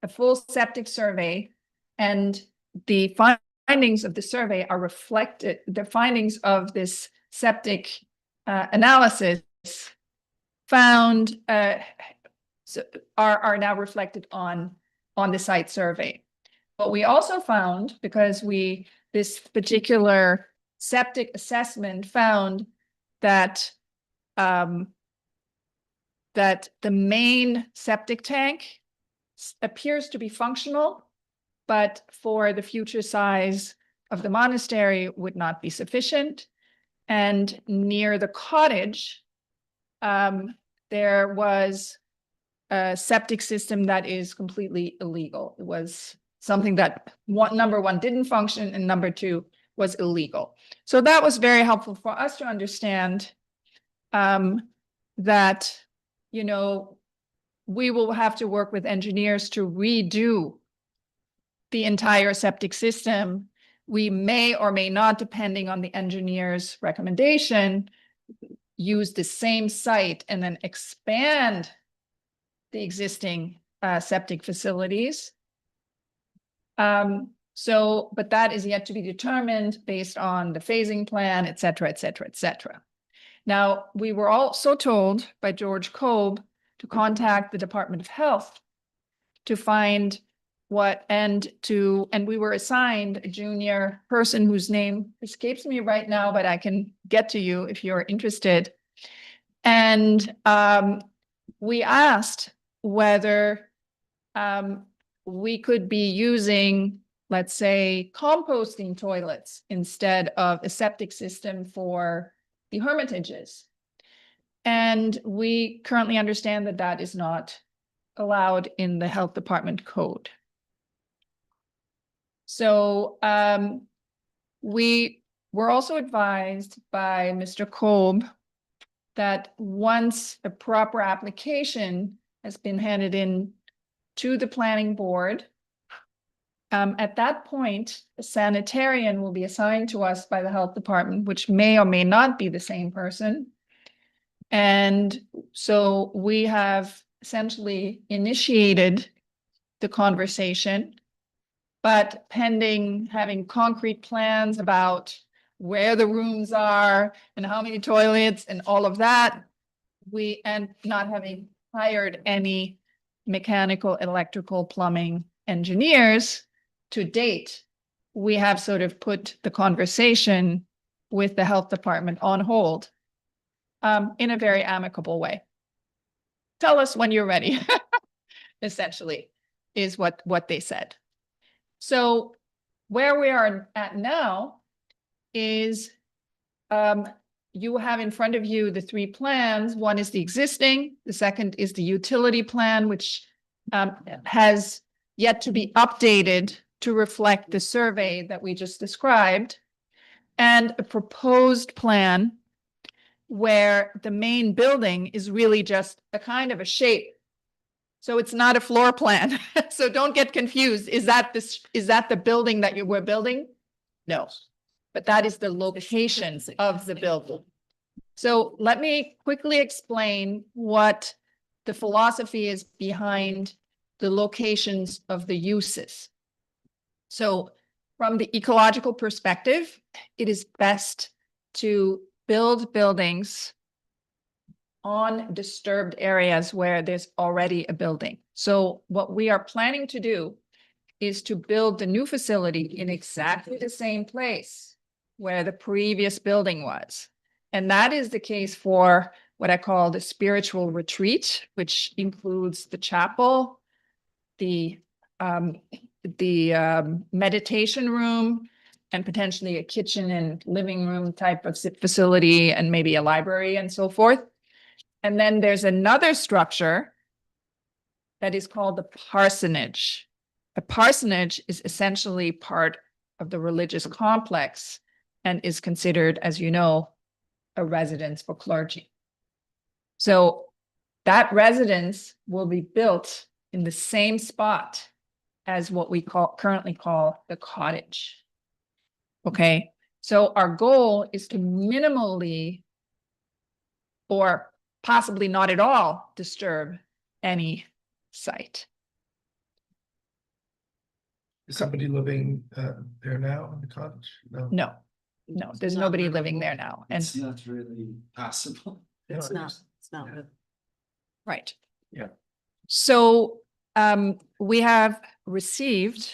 a full septic survey, and the findings of the survey are reflected, the findings of this septic analysis found are now reflected on the site survey. But we also found, because this particular septic assessment found that that the main septic tank appears to be functional, but for the future size of the monastery would not be sufficient. And near the cottage, there was a septic system that is completely illegal. It was something that number 1 didn't function, and number 2 was illegal. So that was very helpful for us to understand that, you know, we will have to work with engineers to redo the entire septic system. We may or may not, depending on the engineer's recommendation, use the same site and then expand the existing septic facilities. But that is yet to be determined based on the phasing plan, et cetera, et cetera, et cetera. Now, we were also told by George Kolb to contact the Department of Health to find and we were assigned a junior person whose name escapes me right now, but I can get to you if you're interested. And we asked whether we could be using, let's say, composting toilets instead of a septic system for the hermitages. And we currently understand that that is not allowed in the health department code. So we were also advised by Mr. Kolb that once a proper application has been handed in to the planning board, at that point, a sanitarian will be assigned to us by the health department, which may or may not be the same person. And so we have essentially initiated the conversation, but pending having concrete plans about where the rooms are and how many toilets and all of that, and not having hired any mechanical, electrical, plumbing engineers to date, we have sort of put the conversation with the health department on hold in a very amicable way. Tell us when you're ready, essentially, is what they said. So where we are at now is you have in front of you the three plans. One is the existing, the second is the utility plan, which has yet to be updated to reflect the survey that we just described, and a proposed plan where the main building is really just a kind of a shape. So it's not a floor plan. So don't get confused. Is that the building that you were building? No, but that is the location of the building. So let me quickly explain what the philosophy is behind the locations of the uses. So from the ecological perspective, it is best to build buildings on disturbed areas where there's already a building. So what we are planning to do is to build the new facility in exactly the same place where the previous building was. And that is the case for what I call the spiritual retreat, which includes the chapel, the meditation room, and potentially a kitchen and living room type of facility, and maybe a library and so forth. And then there's another structure that is called the parsonage. A parsonage is essentially part of the religious complex and is considered, as you know, a residence for clergy. So that residence will be built in the same spot as what we currently call the cottage. Okay, so our goal is to minimally or possibly not at all disturb any site. Is somebody living there now in the cottage? No. No, there's nobody living there now. And It's not really possible. It's not. right. Yeah. So we have received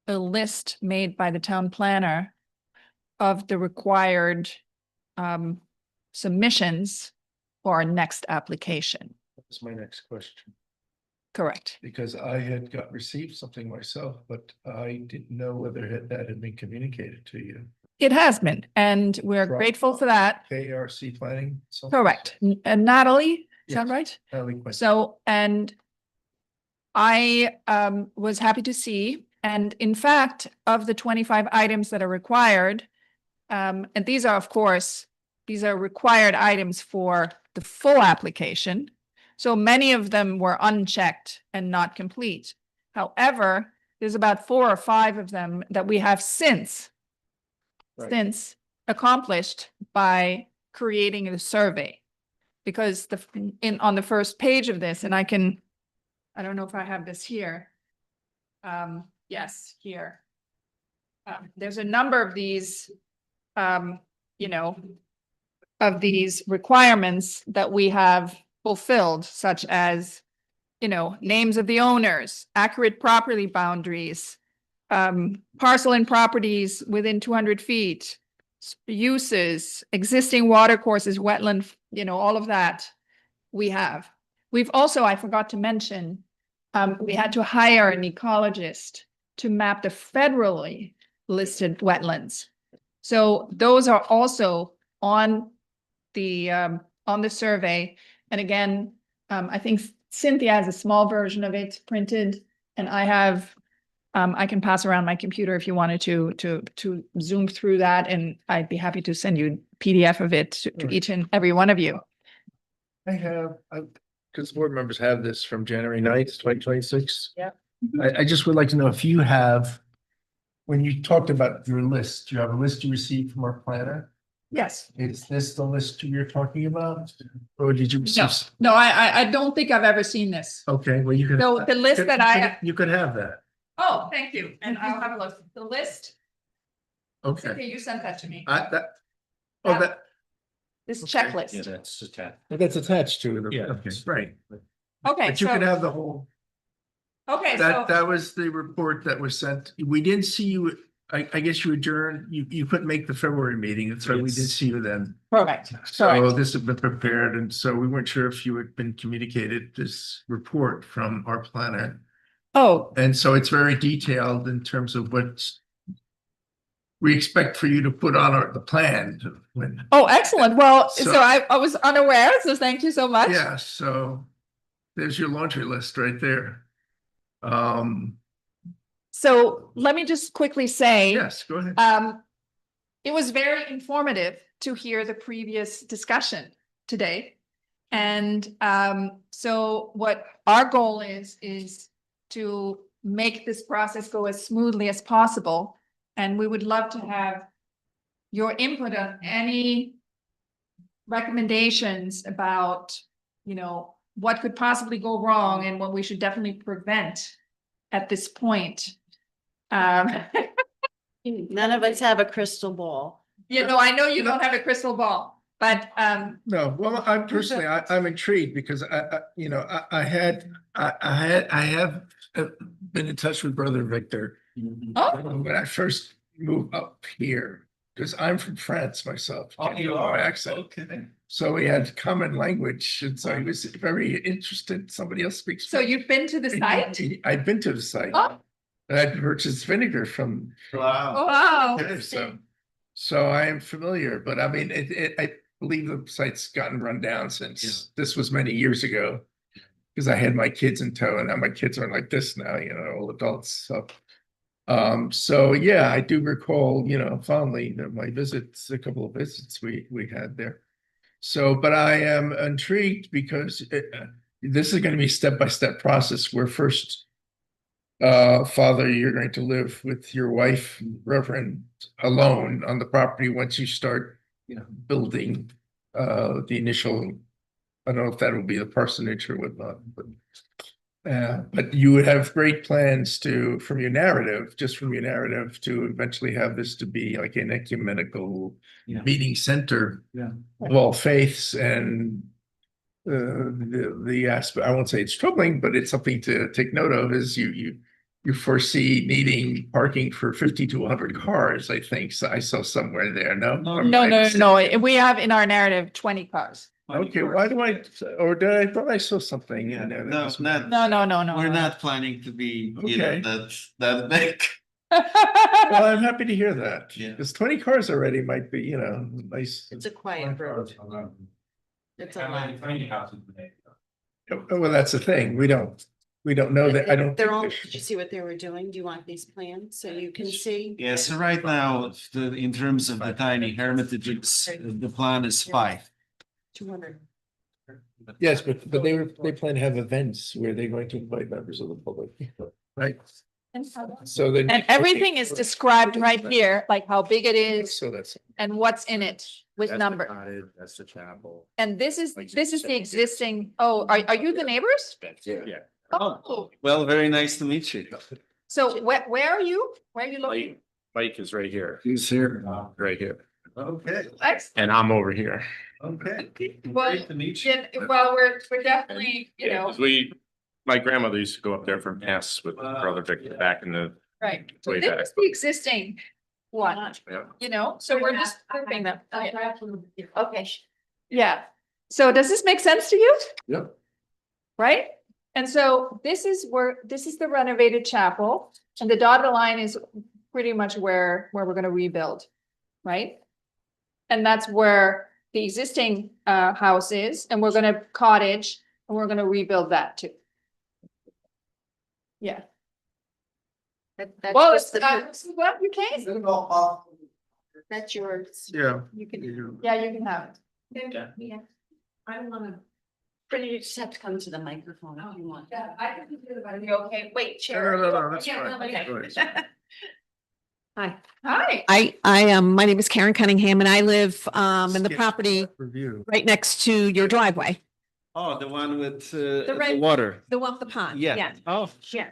a list made by the town planner of the required submissions for our next application. That's my next question, Correct. because I had received something myself, but I didn't know whether that had been communicated to you. It has been, and we're From- grateful for that. KRC planning. Correct. Natalie, is that Yes. right? Natalie Quinn. So, and I was happy to see, and in fact, of the 25 items that are required, and these are, of course, these are required items for the full application. So many of them were unchecked and not complete. However, there's about 4 or 5 of them that we have since accomplished by creating the survey. Because on the first page of this, and I don't know if I have this here. Yes, here. There's a number of these, of these requirements that we have fulfilled, such as, names of the owners, accurate property boundaries, parcel and properties within 200 feet, uses, existing water courses, wetland, all of that we have. We've also, I forgot to mention, we had to hire an ecologist to map the federally listed wetlands. So those are also on the survey. And again, I think Cynthia has a small version of it printed, and I have, I can pass around my computer if you wanted to zoom through that, and I'd be happy to send you a PDF of it to each and every one of you. I have, because board members have this from January 9th, 2026. Yeah. I just would like to know if you have, when you talked about your list, do you have a list you received from our planner? Yes. Is this the list you're talking about? Or did you No, receive? no, I don't think I've ever seen this. Okay, well, you can. So the list that I, You could have that. oh, thank you, and I'll have a look. The list, Okay. Cynthia, you sent that to me. This checklist. Yeah, that's attached. That's attached to it. Yeah. Okay, right. Okay, But you could so, have the whole, okay, so, that was the report that was sent. We didn't see you I guess you adjourned, you couldn't make the February meeting, that's right, we did Yes. see you then. Correct. So Correct. this has been prepared, and so we weren't sure if you had been communicated this report from our planner. Oh, And so it's very detailed in terms of what we expect for you to put on the plan when, oh, excellent. Well, So- so I was unaware, so thank you so much. yeah, so there's your laundry list right there. So let me just quickly say. Yes, go ahead. It was very informative to hear the previous discussion today. And so what our goal is to make this process go as smoothly as possible. And we would love to have your input on any recommendations about, you know, what could possibly go wrong and what we should definitely prevent at this point. None of us have a crystal ball. You know, I know you don't have a crystal ball, but No, well, I'm personally, I'm intrigued because you know, I have been in touch with Brother Victor oh, when I first moved up here, because I'm from France myself. Oh, you are? My accent. Okay. So we had common language, and so he was very interested. Somebody else speaks. so you've been to the site? I've been to the site. Oh, And I purchased vinegar from. Wow. wow. Okay, so I am familiar, but I mean, I believe the site's gotten run down since this was many years ago. Because I had my kids in tow, and now my kids are like this now, you know, all adults, so. So yeah, I do recall, you know, fondly that my visits, a couple of visits we had there. So, but I am intrigued because this is going to be a step-by-step process where first, Father, you're going to live with your wife, Reverend, alone on the property once you start, you know, building the initial, I don't know if that will be the parsonage or whatnot, but you would have great plans to, from your narrative, to eventually have this to be like an ecumenical meeting center of all faiths, and the aspect, I won't say it's troubling, but it's something to take note of, is you foresee needing parking for 50 to 100 cars, I think. So I saw somewhere there, no? No. We have in our narrative 20 cars. Okay, why do I thought I saw something in there. that No, was- not, No. we're not planning to be, you know, Okay. that big. Well, I'm happy to hear that. Yeah. Because 20 cars already might be, you know, nice. It's a quiet road. It's a lot. Well, that's the thing. We don't know that. I don't. They're think all, there did should you be. see what they were doing? Do you want these plans so you can see? Yeah, so right now, in terms of the tiny hermitages, the plan is 5. 200. Yes, but they plan to have events where they're going to invite members of the public, right? So then. And everything is described right here, like how big it is So that's. and what's in it with number. That's the chapel. And this is the existing, oh, are you the neighbors? Yeah. Oh, Well, very nice to meet you. so where are you? Where are you looking? Mike is right here, Who's here? right here, Okay, Excellent. and I'm over here. okay. Well, Great to meet you. well, we're definitely, you Yeah, know, 'cause my grandmother used to go up there for mass with Brother Victor back in the, right. So way this back. is the existing one, yeah. you know, so we're just moving them. Okay. Yeah. So does this make sense to you? Yep. Right? And so this is the renovated chapel, and the dotted line is pretty much where we're gonna rebuild, right? And that's where the existing house is, and we're gonna cottage, and we're gonna rebuild that too. Yeah. That's Well, just well, you can. that's yours. Yeah. You can, Yeah, you can have it. yeah. I don't wanna. But you just have to come to the microphone if you want. Yeah, I can do it, but are you okay? Wait, No, chair. no, that's Yeah, fine. okay. Go ahead. Hi, Hi. my name is Karen Cunningham and I live in the Skip property Review. right next to your driveway. Oh, the one with the red- water. The one with the pond. Yeah. Oh, yeah.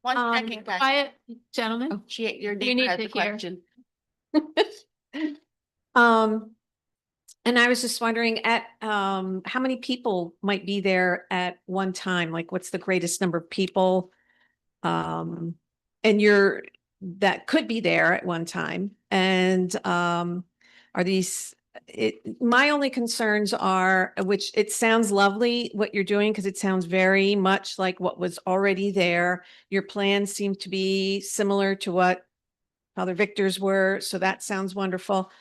One Um, second, guys. Quiet, gentlemen. Oh, your You neighbor need has to a hear. question. And I was just wondering how many people might be there at one time? Like, what's the greatest number of people? And that could be there at one time? And are these, my only concerns are, which it sounds lovely what you're doing, because it sounds very much like what was already there. Your plans seem to be similar to what Father Victor's were, so that sounds wonderful.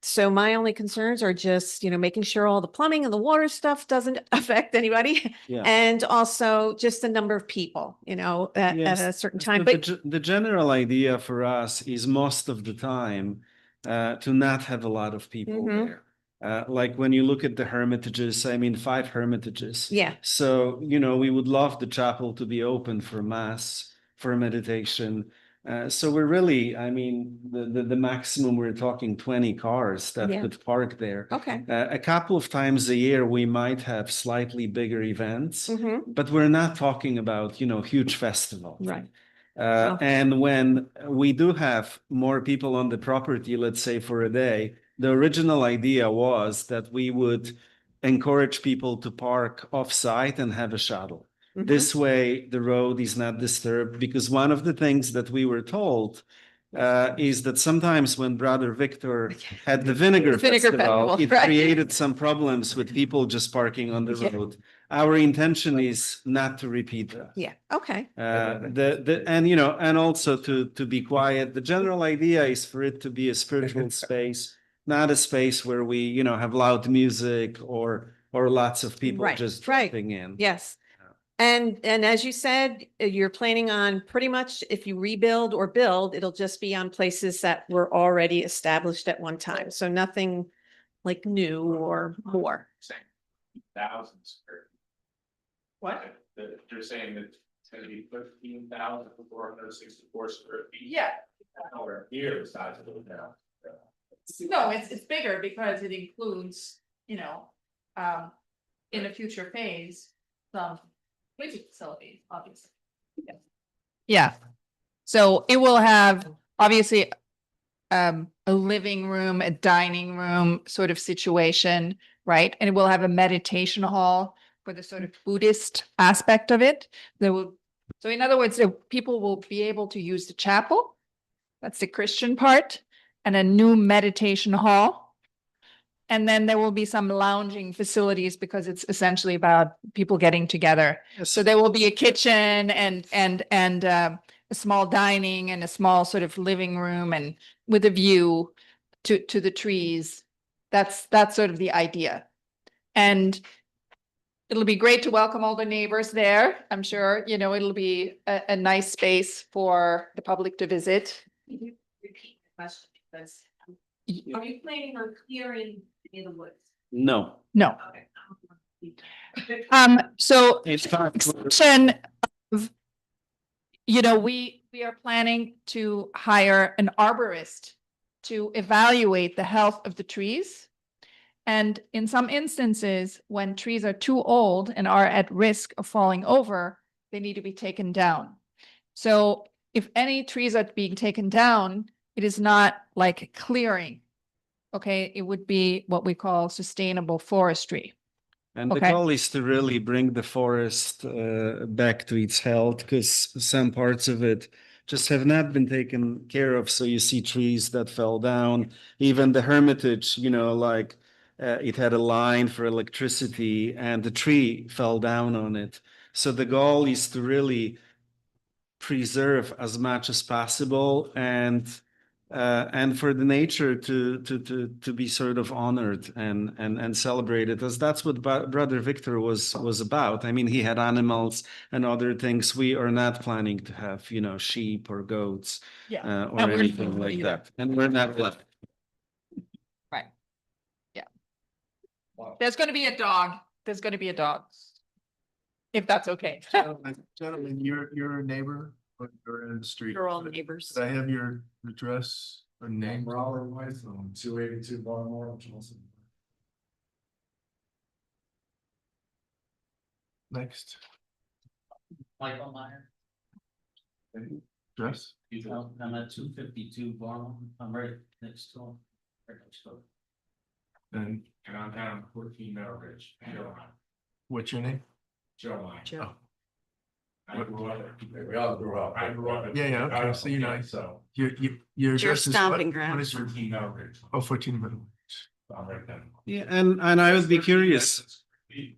So my only concerns are just, making sure all the plumbing and the water stuff doesn't affect anybody. Yeah. And also just the number of people, at Yes. a certain So time, the, but the general idea for us is most of the time to not have a lot of people Mhm. there. Like when you look at the hermitages, I mean, 5 hermitages. yeah, So, we would love the chapel to be open for mass, for meditation. So we're really, I mean, the maximum, we're talking 20 cars that Yeah. could park there. okay. A couple of times a year, we might have slightly bigger events, Mhm. but we're not talking about, huge festivals. Right. And when we do have more people on the property, let's say for a day, the original idea was that we would encourage people to park off-site and have a shuttle. Mhm. This way, the road is not disturbed, because one of the things that we were told is that sometimes when Brother Victor had the Vinegar Festival, it right. created some problems with people just parking on the Yeah. road. Our intention is not to repeat that. Yeah, okay. And also to be quiet. The general idea is for it to be a spiritual space, not a space where we, have loud music or lots of people Right, just right. dropping in. Yes. And as you said, you're planning on pretty much, if you rebuild or build, it'll just be on places that were already established at one time. So nothing like new or more. Thousands. What? They're saying that it's gonna be 15,464 square feet. Yeah, Nowhere near the size of it now. no, it's bigger because it includes, in a future phase, some music facilities, obviously. Yeah, so it will have, obviously, a living room, a dining room sort of situation, right? And it will have a meditation hall for the sort of Buddhist aspect of it. So in other words, people will be able to use the chapel. That's the Christian part, and a new meditation hall. And then there will be some lounging facilities because it's essentially about people getting together. So there will be a kitchen and a small dining and a small sort of living room and with a view to the trees. That's sort of the idea. And it'll be great to welcome all the neighbors there. I'm sure, it'll be a nice space for the public to visit. Repeat the question because are you planning on clearing in the woods? No. No. Okay. So It's fine. extension of, we are planning to hire an arborist to evaluate the health of the trees. And in some instances, when trees are too old and are at risk of falling over, they need to be taken down. So if any trees are being taken down, it is not like clearing. Okay, it would be what we call sustainable forestry. And the Okay. goal is to really bring the forest back to its health, because some parts of it just have not been taken care of. So you see trees that fell down, even the Hermitage, it had a line for electricity and the tree fell down on it. So the goal is to really preserve as much as possible and for the nature to be sort of honored and celebrated, as that's what Brother Victor was about. I mean, he had animals and other things. We are not planning to have, sheep or goats or And we're anything not like either. that. And we're not left. Right. Yeah. There's going to be a dog. There's going to be a dog. If that's okay. Gentlemen, you're a neighbor, but you're in the street. We're all neighbors. Could I have your address or name? Robert Weiss on 282 Baltimore, Johnson. Next. Michael Meyer. Address? I'm at 252 Barnum. I'm right next to him. Right next to him. And And I'm down 14 Meadow Ridge. what's your name? Joe Meyer. Oh, I grew up, we all grew up. I grew up. Yeah, okay, so you know, So. your It's your address is what? stomping What ground. is your, 14 hours. oh, 14 Middle. I'm right then. Yeah, and I would be curious.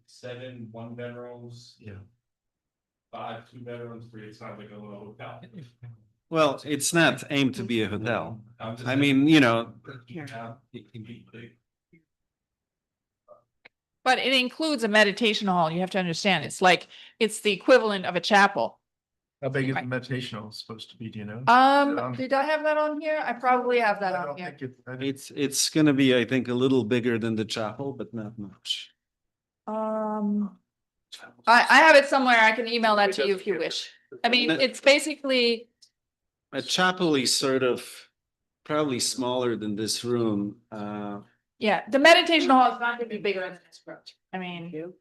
7 1-bedrooms. Yeah. 5 2-bedrooms, 3, it sounds like a little hotel. Well, it's not aimed to be a hotel. I'm just I saying. mean, you know, It can be big. But it includes a meditation hall. You have to understand, it's the equivalent of a chapel. How big is the Right. meditation hall supposed to be, do you know? Did I have that on here? I probably have that I on don't here. think it's gonna be, I think, a little bigger than the chapel, but not much. I have it somewhere. I can email that to you if you wish. I mean, it's basically, A chapel is sort of probably smaller than this room. yeah, the meditation hall is not gonna be bigger than this room. I mean,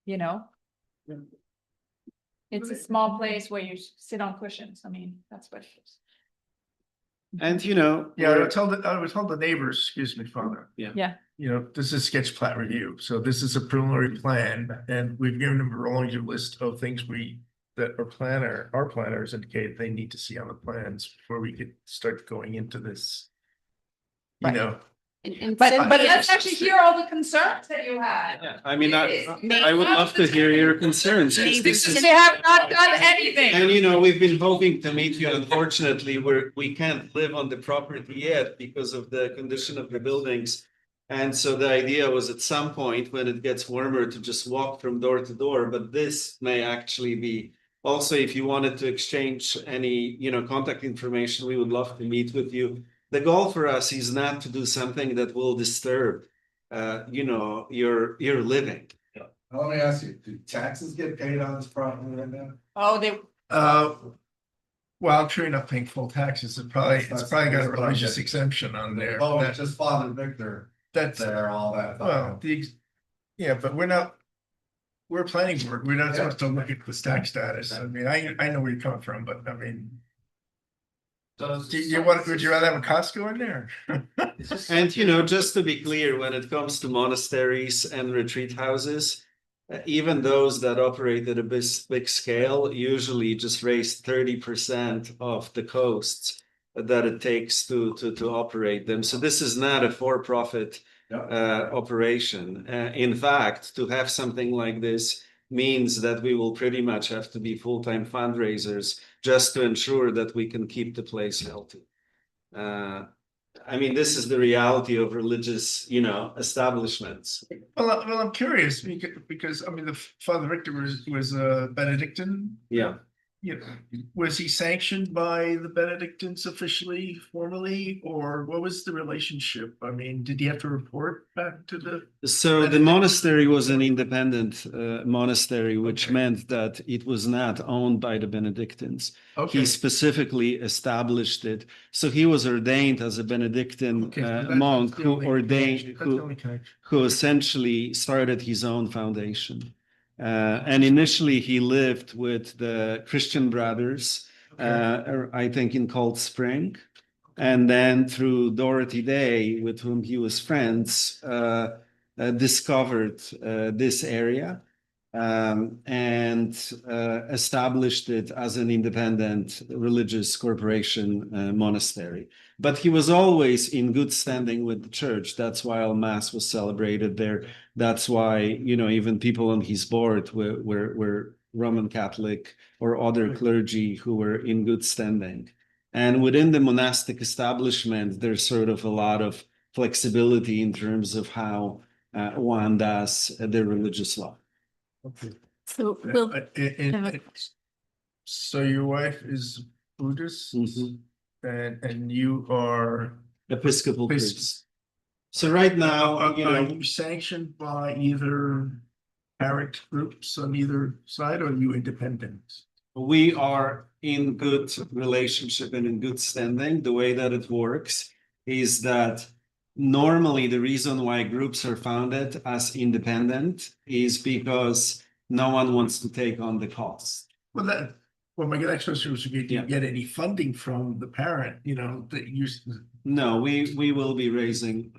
you know. It's a small place where you sit on cushions. I mean, that's what it is. And you know, Yeah, I would tell the neighbors, excuse me, Father. Yeah, You know, this is sketch plat review, so this is a preliminary plan, and we've given them a rolling list of things that our planners indicate they need to see on the plans before we could start going into this. You Right. know, but let's actually hear all the concerns that you had. yeah, I mean, I would love to hear your concerns. 'Cause this is- They have not done anything. And you know, we've been hoping to meet you. Unfortunately, we can't live on the property yet because of the condition of the buildings. And so the idea was at some point when it gets warmer to just walk from door to door, but this may actually be. Also, if you wanted to exchange any, you know, contact information, we would love to meet with you. The goal for us is not to do something that will disturb, you know, your living. Let me ask you, do taxes get paid on this property right now? Oh, they, well, I'm sure you're not paying full taxes, it's probably got a That's what I'm religious getting. exemption on there. Oh, it's just Father Victor That's, there, all that. well, yeah, but we're planning board, we're not supposed to look at this tax status. I mean, I know where you're coming from, but I mean. Would you rather have a Costco in there? And you know, just to be clear, when it comes to monasteries and retreat houses, even those that operate at a big scale usually just raise 30% of the costs that it takes to operate them. So this is not a for-profit operation. In fact, to have something like this means that we will pretty much have to be full-time fundraisers just to ensure that we can keep the place healthy. I mean, this is the reality of religious, you know, establishments. Well, I'm curious because I mean, the Father Victor was a Benedictine. Yeah. You know, was he sanctioned by the Benedictines officially, formally, or what was the relationship? I mean, did he have to report back to the? So the monastery was an independent monastery, which Okay. meant that it was not owned by the Benedictines. Okay, He specifically established it. So he was ordained as a Benedictine okay, that's monk the who only ordained, connection. That's the only connection. who essentially started his own foundation. And initially he lived with the Christian Brothers, I think in Cold Spring. And then through Dorothy Day, with whom he was friends, discovered this area and established it as an independent religious corporation monastery. But he was always in good standing with the church. That's why all Mass was celebrated there. That's why, you know, even people on his board were Roman Catholic or other clergy who were in good standing. And within the monastic establishment, there's sort of a lot of flexibility in terms of how one does their religious life. Okay. So we'll So your wife is Buddhist Mhm. and you are. Episcopal priest. So right now, you Are know, you sanctioned by either parent groups on either side, or are you independent? we are in good relationship and in good standing. The way that it works is that normally the reason why groups are founded as independent is because no one wants to take on the cost. Well, my next question was, do you Yeah. get any funding from the parent, you know, that you? No, we will be raising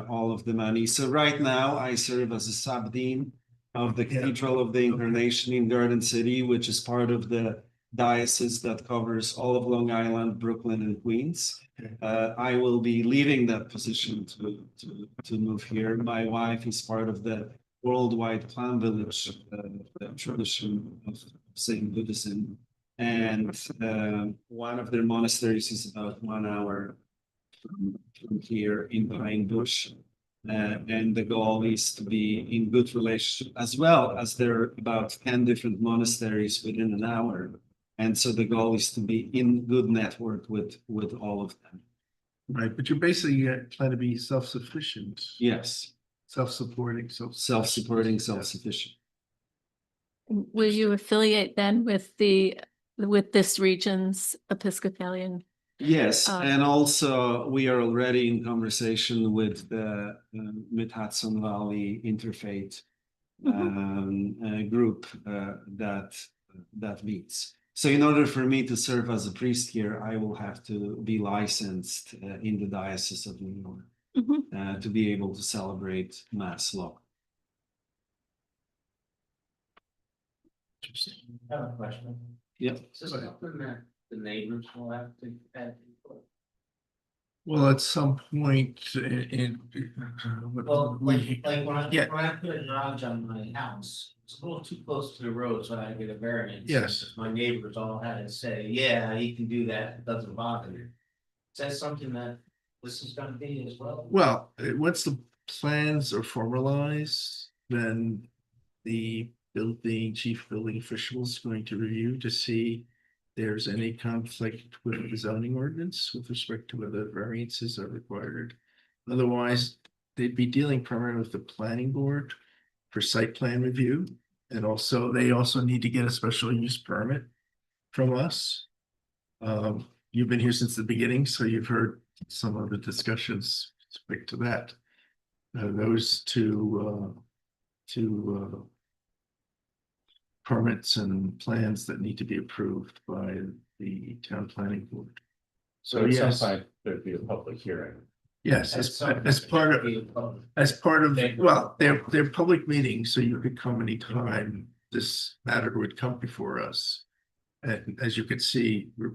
all of the money. So right now I serve as a sub-dean of the Cathedral of the Incarnation in Garden City, which is part of the diocese that covers all of Long Island, Brooklyn, and Queens. I will be leaving that position to move here. My wife is part of the Worldwide Plan Village, the tradition of St. Buddhism. And one of their monasteries is about 1 hour from here in Pine Bush. And the goal is to be in good relationship, as well as there are about 10 different monasteries within an hour. And so the goal is to be in good network with all of them. Right, but you're basically trying to be self-sufficient, Yes, self-supporting, self-supporting, self-sufficient. Will you affiliate then with this region's Episcopalian? Yes, Um, and also we are already in conversation with the Mid-Hudson Valley Interfaith group that meets. So in order for me to serve as a priest here, I will have to be licensed in the Diocese of New York to be able to celebrate Mass law. I have a question. Yep. Is this something that the neighbors will have to add? Well, at some point Well, we, like when yeah. I put a garage on my house, it's a little too close to the road, so I had to get a variance. Yes. My neighbors all had to say, yeah, you can do that, it doesn't bother you. Is that something that this is gonna be as well? Well, once the plans are formalized, then the chief building official is going to review to see there's any conflict with the zoning ordinance with respect to whether variances are required. Otherwise, they'd be dealing primarily with the planning board for site plan review. And also, they also need to get a special use permit from us. You've been here since the beginning, so you've heard some of the discussions speak to that. Those two permits and plans that need to be approved by the town planning board. So yes, there'd be a public hearing. yes, as part of, well, they're public meetings, so you could come anytime this matter would come before us. And as you can see, we're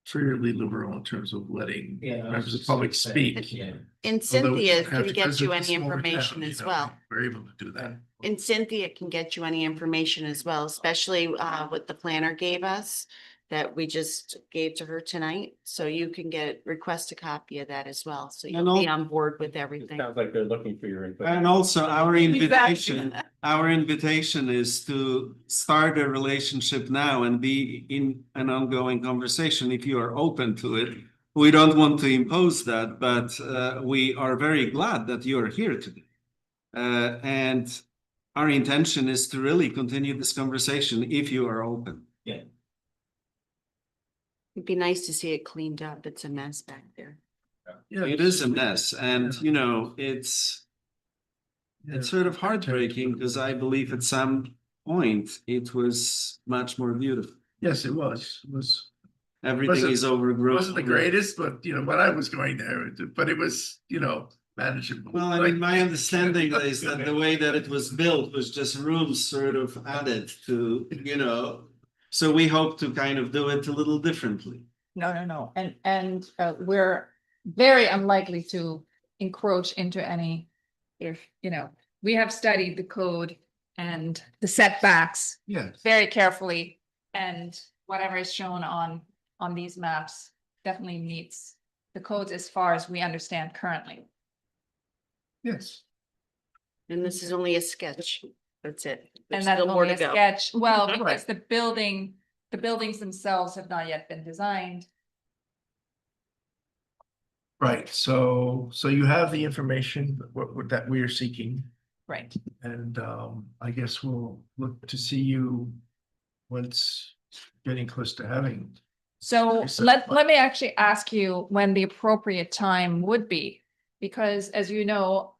fairly liberal in terms of letting members of the public speak. Yeah. And Although Cynthia can because get it's you a any smaller information town, as well. We're able to do that. And Cynthia can get you any information as well, especially what the planner gave us that we just gave to her tonight. So you can request a copy of that as well. So And you'll be all- on board with everything. Sounds like they're looking for your input. And also our invitation is to start a relationship now and be in an ongoing conversation if you are open to it. We don't want to impose that, but we are very glad that you are here today. And our intention is to really continue this conversation if you are open. It'd be nice to see it cleaned up. It's a mess back there. Yeah, It is a mess, and you know, it's sort of heartbreaking because I believe at some point it was much more beautiful. Yes, it was. It was. Everything Wasn't- is overgrown. Wasn't the greatest, but when I was going there, but it was, manageable. Well, I mean, my understanding is that the way that it was built was just rooms sort of added to, so we hope to kind of do it a little differently. No. And we're very unlikely to encroach into any, we have studied the code and the setbacks Yes. very carefully. And whatever is shown on these maps definitely meets the codes as far as we understand currently. Yes. And this is only a sketch. That's it. And There's that's still more only to a go. sketch. Well, Right. because the buildings themselves have not yet been designed. Right. So you have the information that we are seeking. Right. And I guess we'll look to see you once getting close to having. So You said let what? me actually ask you when the appropriate time would be, because as you know,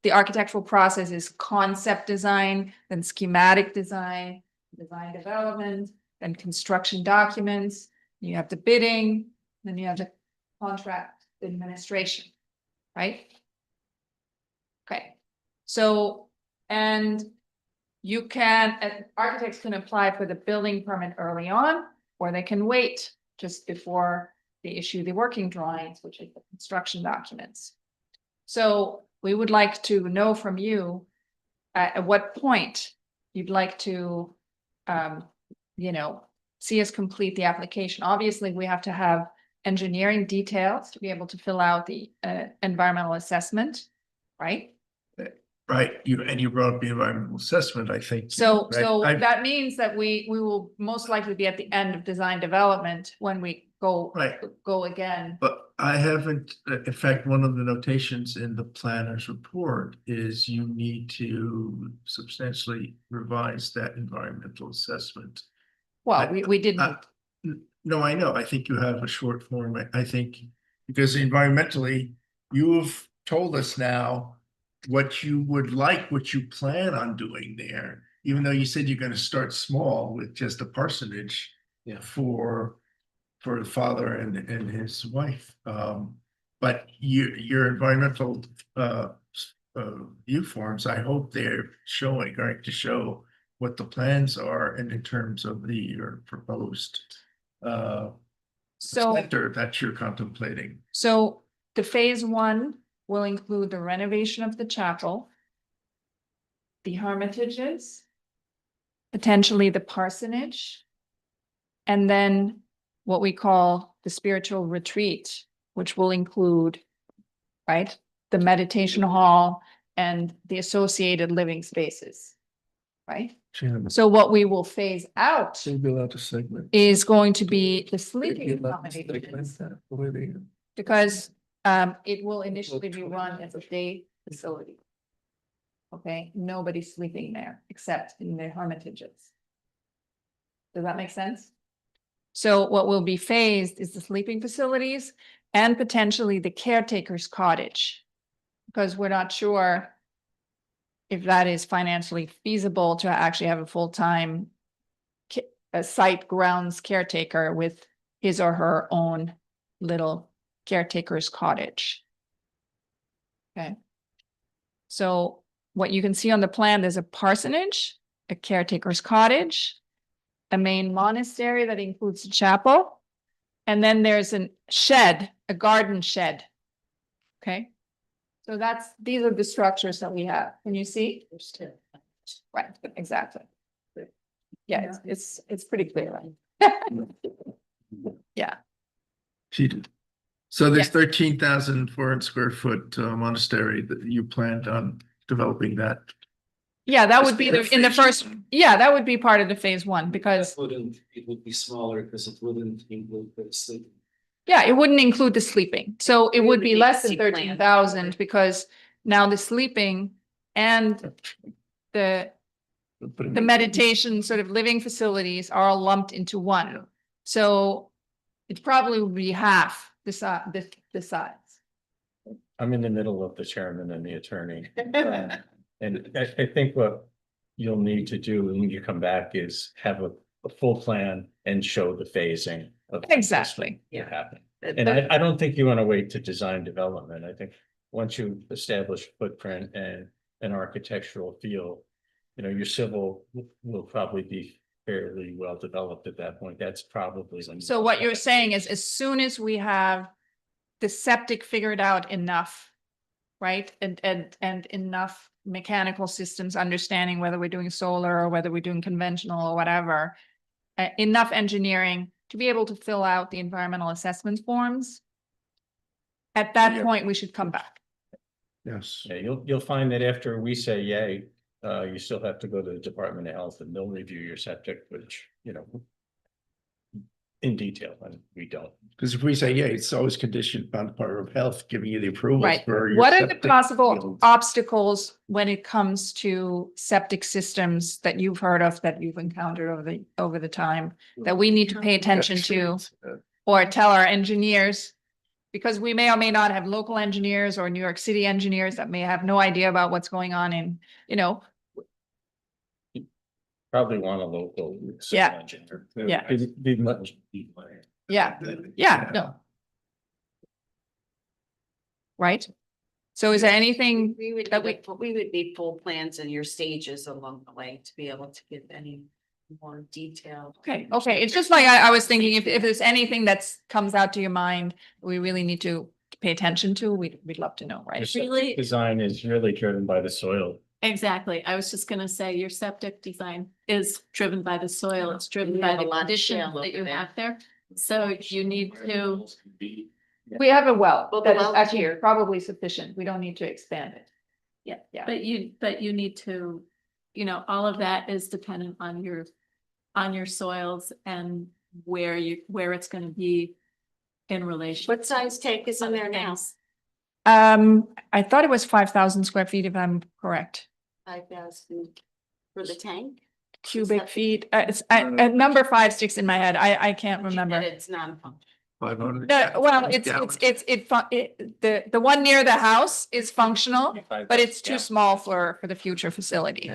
the architectural process is concept design, then schematic design, design development, then construction documents, you have the bidding, then you have the contract administration, right? Okay, so And you can, architects can apply for the building permit early on, or they can wait just before they issue the working drawings, which is the construction documents. So we would like to know from you at what point you'd like to, see us complete the application. Obviously, we have to have engineering details to be able to fill out the environmental assessment, right? Right, you brought up the environmental assessment, I think. So, right? so I've- that means that we will most likely be at the end of design development when we go Right. again. But I haven't, in fact, one of the notations in the planner's report is you need to substantially revise that environmental assessment. Well, we didn't, No, I know, I think you have a short form, I think, because environmentally, you have told us now what you would like, what you plan on doing there, even though you said you're gonna start small with just a parsonage. Yeah. For the father and his wife. But your environmental view forms, I hope they're going to show what the plans are and in terms of your proposed so, center that you're contemplating. so the phase one will include the renovation of the chapel, the hermitages, potentially the parsonage, and then what we call the spiritual retreat, which will include, right, the meditation hall and the associated living spaces, right? So what we will phase out So be allowed to segment. is going to be the sleeping accommodations, because it will initially be run as a day facility. Okay, nobody's sleeping there except in the hermitages. Does that make sense? So what will be phased is the sleeping facilities and potentially the caretaker's cottage. Because we're not sure if that is financially feasible to actually have a full-time a site grounds caretaker with his or her own little caretaker's cottage. Okay. So what you can see on the plan, there's a parsonage, a caretaker's cottage, a main monastery that includes a chapel, and then there's a shed, a garden shed. Okay. So these are the structures that we have. Can you see? Right, exactly. Yeah, it's pretty clear, right? Yeah. She did. So there's Yeah. 13,400 square foot monastery that you planned on developing that. Yeah, that would be in the first, yeah, that would be part of the phase one because, It would be smaller because it wouldn't include the sleep. yeah, it wouldn't include the sleeping. So it would be less than Plan. 13,000 because now the sleeping and the meditation sort of living facilities are all lumped into one. So it probably would be half the size. I'm in the middle of the chairman and the attorney. And I think what you'll need to do when you come back is have a full plan and show the phasing of. Exactly. What happened. And I don't think you want to wait to design development. I think once you establish footprint and an architectural feel, your civil will probably be fairly well developed at that point. That's probably. So what you're saying is as soon as we have the septic figured out enough, right? And enough mechanical systems, understanding whether we're doing solar or whether we're doing conventional or whatever, enough engineering to be able to fill out the environmental assessment forms. At that Yeah. point, we should come back. Yes. Yeah, you'll find that after we say yay, you still have to go to the Department of Health and they'll review your septic, which, in detail, and we don't. Because if we say, yeah, it's always conditioned upon Department of Health giving you the approval. Right. For your What are the septic possible fields. obstacles when it comes to septic systems that you've heard of, that you've encountered over the time that we need to pay attention to or tell our engineers? Because we may or may not have local engineers or New York City engineers that may have no idea about what's going on in, Probably want a local. Yeah. engineer. Yeah. It'd be much. yeah, no. Right? So is there anything We would, that we would need full plans and your stages along the way to be able to give any more detail. Okay, it's just like I was thinking, if there's anything that's comes out to your mind, we really need to pay attention to, we'd love to know, right? This Really- design is really driven by the soil. Exactly. I was just gonna say your septic design is driven by the soil. It's driven We by have a the lot of condition shale that you over there. have there. So you need to, We have a well, Well, the that is well's actually here. probably sufficient. We don't need to expand it. yeah, but you need to, all of that is dependent on your soils and where it's gonna be in relation. What size tank is in there now? I thought it was 5,000 square feet, if I'm correct. 5,000 for the tank? Cubic that- feet, it's, number 5 sticks in my head. I can't And remember. it's non-functional. 500. No, well, gallons. the one near the house is functional, but it's too small for the future facility.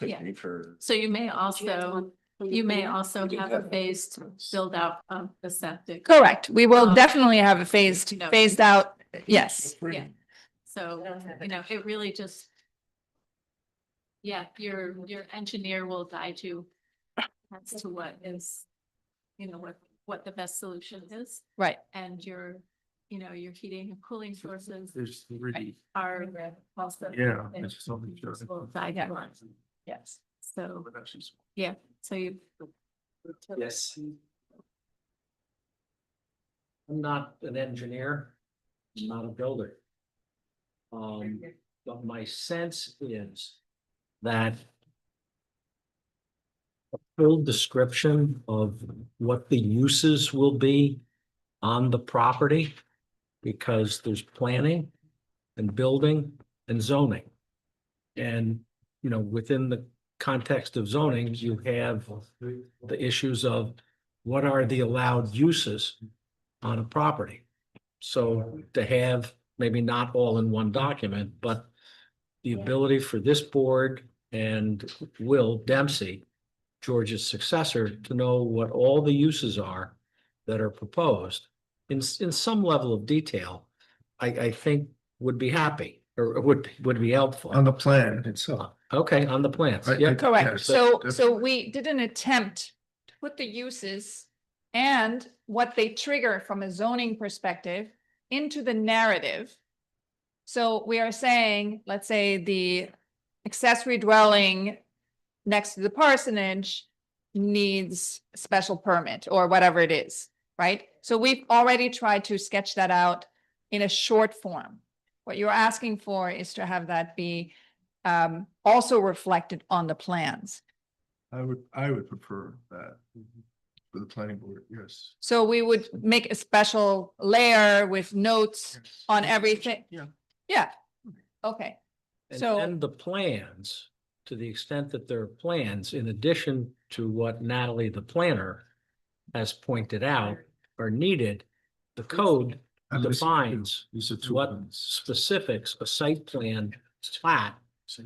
Yeah. For. So you may Do you have also, one for you may your- also have a phased build out of the septic. Correct. We will Um, definitely have a phased out, yes. Yeah. So, it really just. Yeah, your engineer will guide you as to what is, what the best solution is. Right. And your heating and cooling sources There's really, are also. yeah. it's something to- will guide you on. Yes. So, but actually it's- yeah, so you. Yes. I'm not an engineer, I'm not a builder. But my sense is that a full description of what the uses will be on the property, because there's planning and building and zoning. And, within the context of zoning, you have the issues of what are the allowed uses on a property. So to have, maybe not all in one document, but the ability for this board and Will Dempsey, George's successor, to know what all the uses are that are proposed in some level of detail, I think would be happy or would be helpful. On the plan itself. Okay, on the plans. I- Yeah, Correct. Yes, So definitely. we did an attempt to put the uses and what they trigger from a zoning perspective into the narrative. So we are saying, let's say the accessory dwelling next to the parsonage needs a special permit or whatever it is, right? So we've already tried to sketch that out in a short form. What you're asking for is to have that be also reflected on the plans. I would prefer that for the planning board, yes. So we would make a special layer with notes on everything. Yeah. Yeah, okay. and So- the plans, to the extent that there are plans, in addition to what Natalie, the planner, has pointed out are needed, the code And this- defines These are two what ones. specifics a site plan plat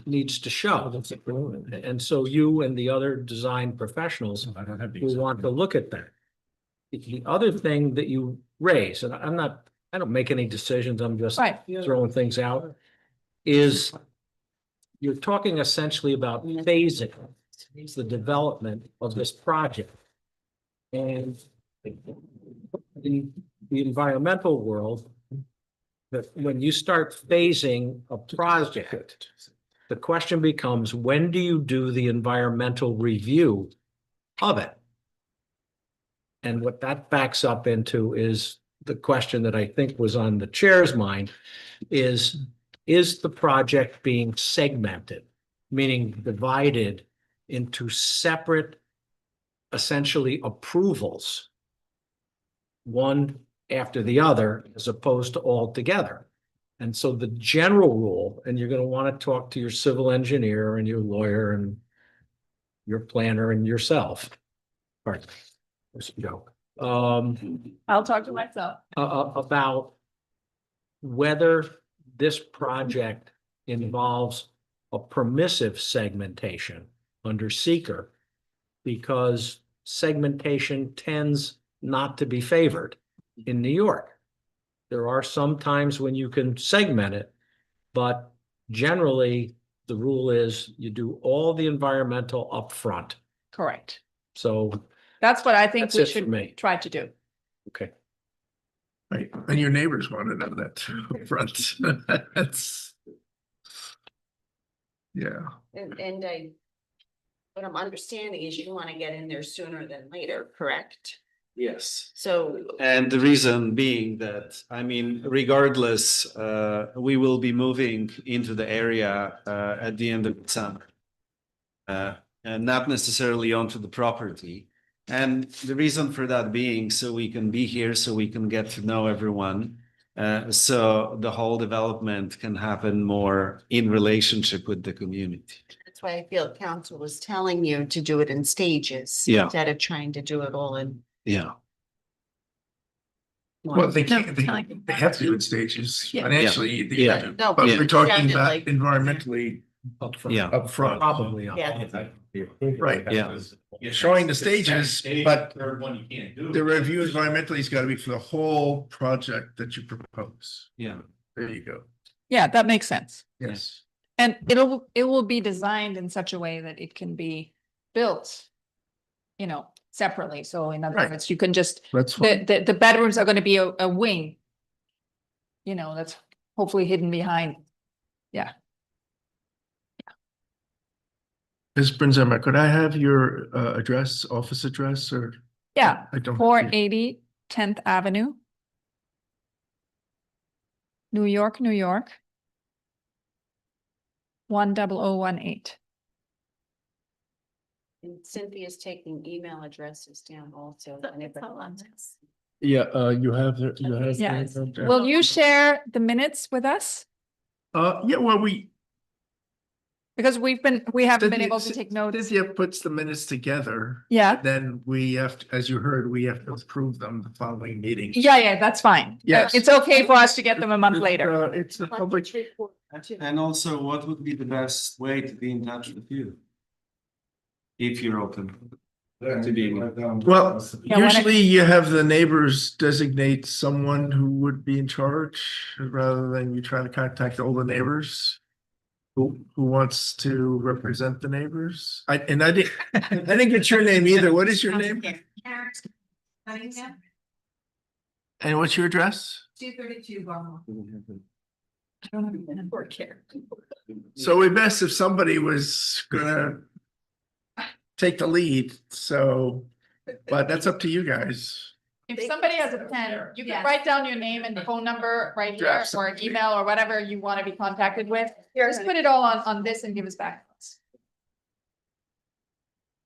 needs to Oh, show. that's a good one. And so you and the other design professionals I don't have the. will want to look at that. The other thing that you raise, and I don't make any decisions, I'm just Right. throwing things out, is you're talking essentially about phasing the development of this project. And in the environmental world, that when you start phasing a project, the question becomes, when do you do the environmental review of it? And what that backs up into is the question that I think was on the chair's mind is the project being segmented, meaning divided into separate, essentially approvals, one after the other, as opposed to all together? And so the general rule, and you're going to want to talk to your civil engineer and your lawyer and your planner and yourself. Pardon me. There's a joke. I'll talk to myself. About whether this project involves a permissive segmentation under seeker, because segmentation tends not to be favored in New York. There are some times when you can segment it, but generally, the rule is you do all the environmental upfront. Correct. So, That's what I think That's we it for me. should try to do. okay. Right, and your neighbors want to know that too, up front. That's. Yeah, And what I'm understanding is you want to get in there sooner than later, correct? Yes. So And the reason being that, I mean, regardless, we will be moving into the area at the end of the summer. And not necessarily onto the property. And the reason for that being so we can be here, so we can get to know everyone. So the whole development can happen more in relationship with the community. that's why I feel council was telling you to do it in stages. Yeah. Instead of trying to do it all in Yeah. one. well, they can't, they have to do it in stages Yeah. financially. they Yeah. have to. No, But yeah. we're talking Yeah, about like- environmentally Yeah. upfront. Probably. Yeah. Right. Yeah. Showing the stages, but Third one you can't do. the review environmentally has got to be for the whole project that you propose. Yeah. There you go. Yeah, that makes sense. Yes. And it will be designed in such a way that it can be built, you know, separately. So in other Right. words, you can just, That's fine. the bedrooms are gonna be a wing. You know, that's hopefully hidden behind. Yeah. Ms. Brenzema, could I have your address, office address, or Yeah, I don't? 480 10th Avenue. New York, New York. 10018. And Cynthia's taking email addresses down also. So and it's everybody all on wants- this. Yeah, you have, you have. Yes. Will you share the minutes with us? Yeah, well, Because we haven't been able to take notes. Cynthia puts the minutes together. Yeah, Then we have to, as you heard, we have to approve them the following meeting. yeah, that's fine. Yes. It's okay for us to get them a month later. It's a public. And also, what would be the best way to be in touch with you? If you're open. To be. Well, Yeah, when I- usually you have the neighbors designate someone who would be in charge rather than you try to contact all the neighbors. Who wants to represent the neighbors? I didn't get your name either. What is your name? And what's your address? 232 Barmore. So we best if somebody was gonna take the lead, so, but that's up to you guys. If somebody has a pen, you can Yes. write down your name and phone number right here, Draft or something. email, or whatever you want to be contacted with. Just put it all on this and give us back.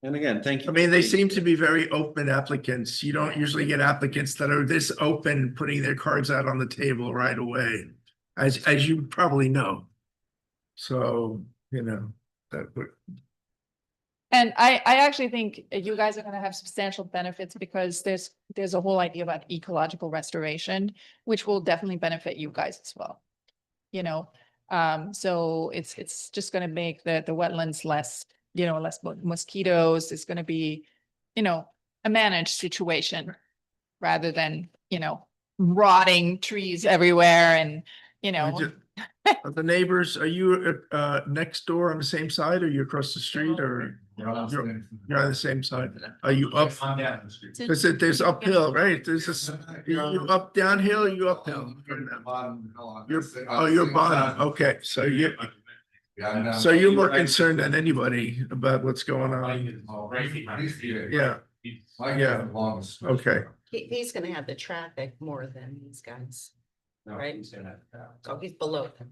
And again, thank you. I mean, they seem to be very open applicants. You don't usually get applicants that are this open, putting their cards out on the table right away, as you probably know. So, you know, that would, And I actually think you guys are gonna have substantial benefits because there's a whole idea about ecological restoration, which will definitely benefit you guys as well. You know, so it's just gonna make the wetlands less, you know, less mosquitoes. It's gonna be, you know, a managed situation rather than, you know, rotting trees everywhere and, you know. Are the neighbors, are you next door on the same side, or you across the street, or you're on the same side? Are you up? I'm down the street. Cause there's uphill, right? There's this, you up downhill, or you uphill? You're, oh, you're bottom, okay, so you're more concerned than anybody about what's going on. Yeah, yeah. Okay. He's gonna have the traffic more than these guys. Right. He's gonna have. So he's below them.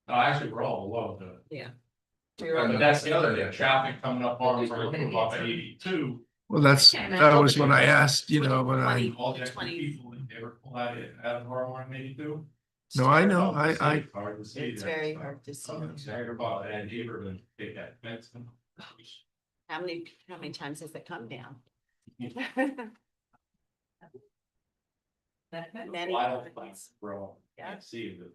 No, actually, we're all below the. Yeah. But that's the other thing, traffic coming up on off 82. Well, that was when I asked, you know, when I, All the extra people that they were pulled out of our one 82. no, I know, I, Hard to see It's that. very hard to see. About and Haberman take that fence. How many times has it come down? Many Wild times. things, bro. Yeah. Can't see it.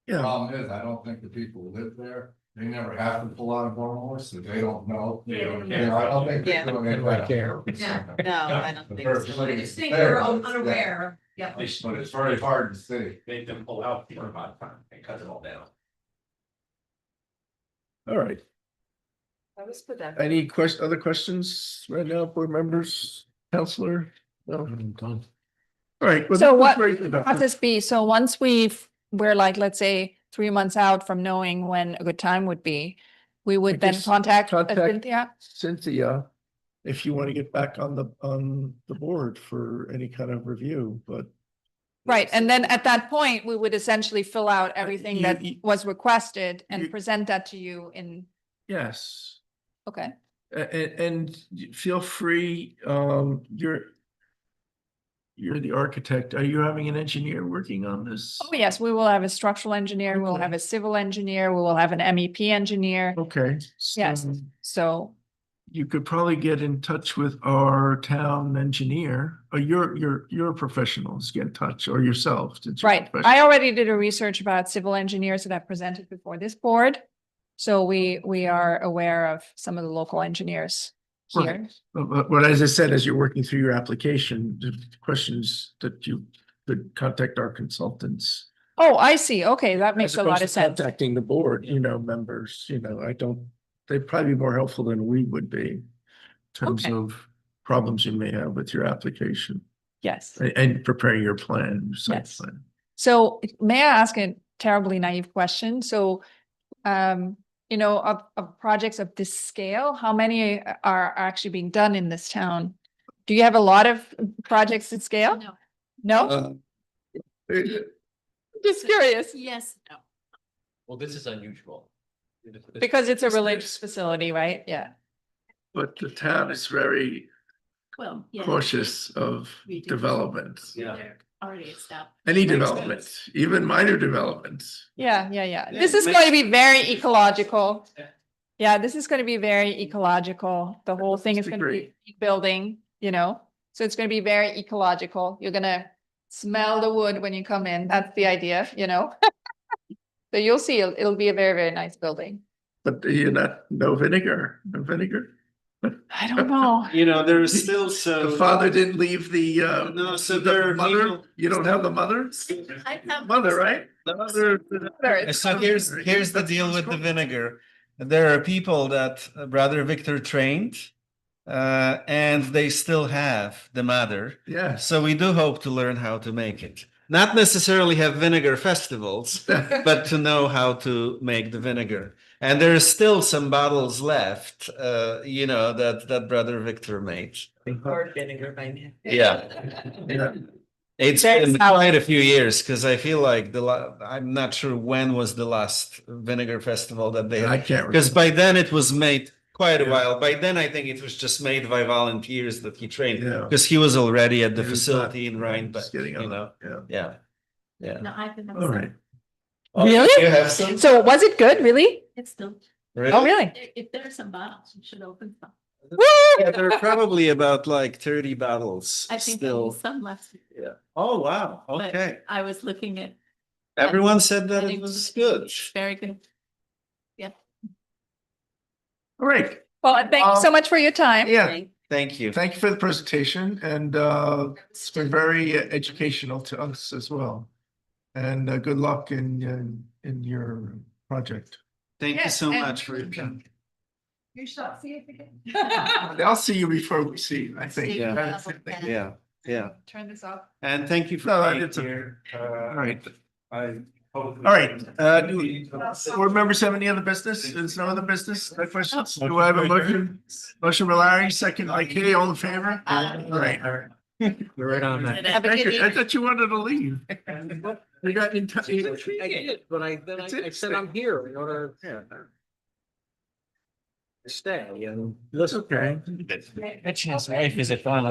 yeah, Problem is, I don't think the people who live there They never have to pull out a horse, so they don't know. They don't care. Yeah. I don't think Yeah. they're doing it Right right there. No, I don't The think purpose so. of it I is think fair, you're yeah. unaware. Yeah. But it's very hard to see. Make them pull out for about time and cut it all down. All right. That was productive. Any other questions right now, board members, counselor? No? Done. All right. well, So that was what very productive. process be? So once we're like, let's say, 3 months out from knowing when a good time would be, we would then guess contact contact- Cynthia? Cynthia, if you want to get back on the board for any kind of review, but Right, and then at that point, we would essentially fill out everything you- that you- was requested and you- present that to you in, yes. okay? And feel free, you're the architect. Are you having an engineer working on this? Oh, yes, we will have a structural engineer, we'll Okay. have a civil engineer, we will have an MEP engineer. Okay. Yes. so So, You could probably get in touch with our town engineer, or your professionals, get in touch, or yourself. since you're right, professional. I already did a research about civil engineers that I presented before this board. So we are aware of some of the local engineers here. Right. But as I said, as you're working through your application, the questions that you could contact our consultants. Oh, I see, okay, that As makes a lot opposed of to sense. contacting the board, members, they'd probably be more helpful than we would be. In terms Okay. of problems you may have with your application Yes. and preparing your plan, your site Yes. plan. So may I ask a terribly naive question? So, of projects of this scale, how many are actually being done in this town? Do you have a lot of projects at scale? No. No? Just curious, Yes, no. Well, this is unusual. because it's a religious facility, right? Yeah. But the town is very Well, yeah. cautious of We do. development, Yeah. They're already established. any development, even minor developments. Yeah. This is going to be very ecological. Yeah, this is going to be very ecological. The whole thing is going to be building, so it's going to be very ecological. You're going to smell the wood when you come in. That's the idea, So you'll see, it'll be a very, very nice building. But no vinegar, I don't know. There is still so. The father didn't leave the, No, so there the are mother, people- you don't have the mother? I have. Mother, right? The mother. So here's the deal with the vinegar. There are people that Brother Victor trained, and they still have the mother. Yes. So we do hope to learn how to make it. Not necessarily have vinegar festivals, but to know how to make the vinegar. And there's still some bottles left, that Brother Victor made. Yeah. Yeah. It's Very been sour. quite a few years because I feel like I'm not sure when was the last vinegar festival that they I had. can't. Because by then it was made quite a Yeah. while. By then I think it was just made by volunteers that he trained Yeah. because he was already at the He was facility not- in Rhinebeck, just getting on, yeah. Yeah. No, I think. All right. Really? You have some? So was it good, really? It's still, Oh, really? if there are some bottles, you should open some. Yeah, there are probably about like 30 bottles I think still. there's some left. Yeah. Oh, wow. but Okay. I was looking at. Everyone said that and it was good. Very good. All right. Well, thank you so much for your time. Yeah. Thank you. Thank you for the presentation, and it's been very educational to us as well. And good luck in your project. Thank you Yes, so and- much for your time. You shall see it again. I'll see you before we see you, I think. Yeah. That's the thing. Yeah. Turn this off. And thank you for No, being it's a- here. All right. All right, board members have any other business? There's no other business? No questions? Do I have a motion? Motion by Larry, second by Kitty, all in favor? All right. We're right on that. Have a Thank good you. I evening. thought you wanted to leave. You got in touch. I did, but That's I said interesting. I'm here in order, to stay and listen. Okay. Mitch's wife is at Vale.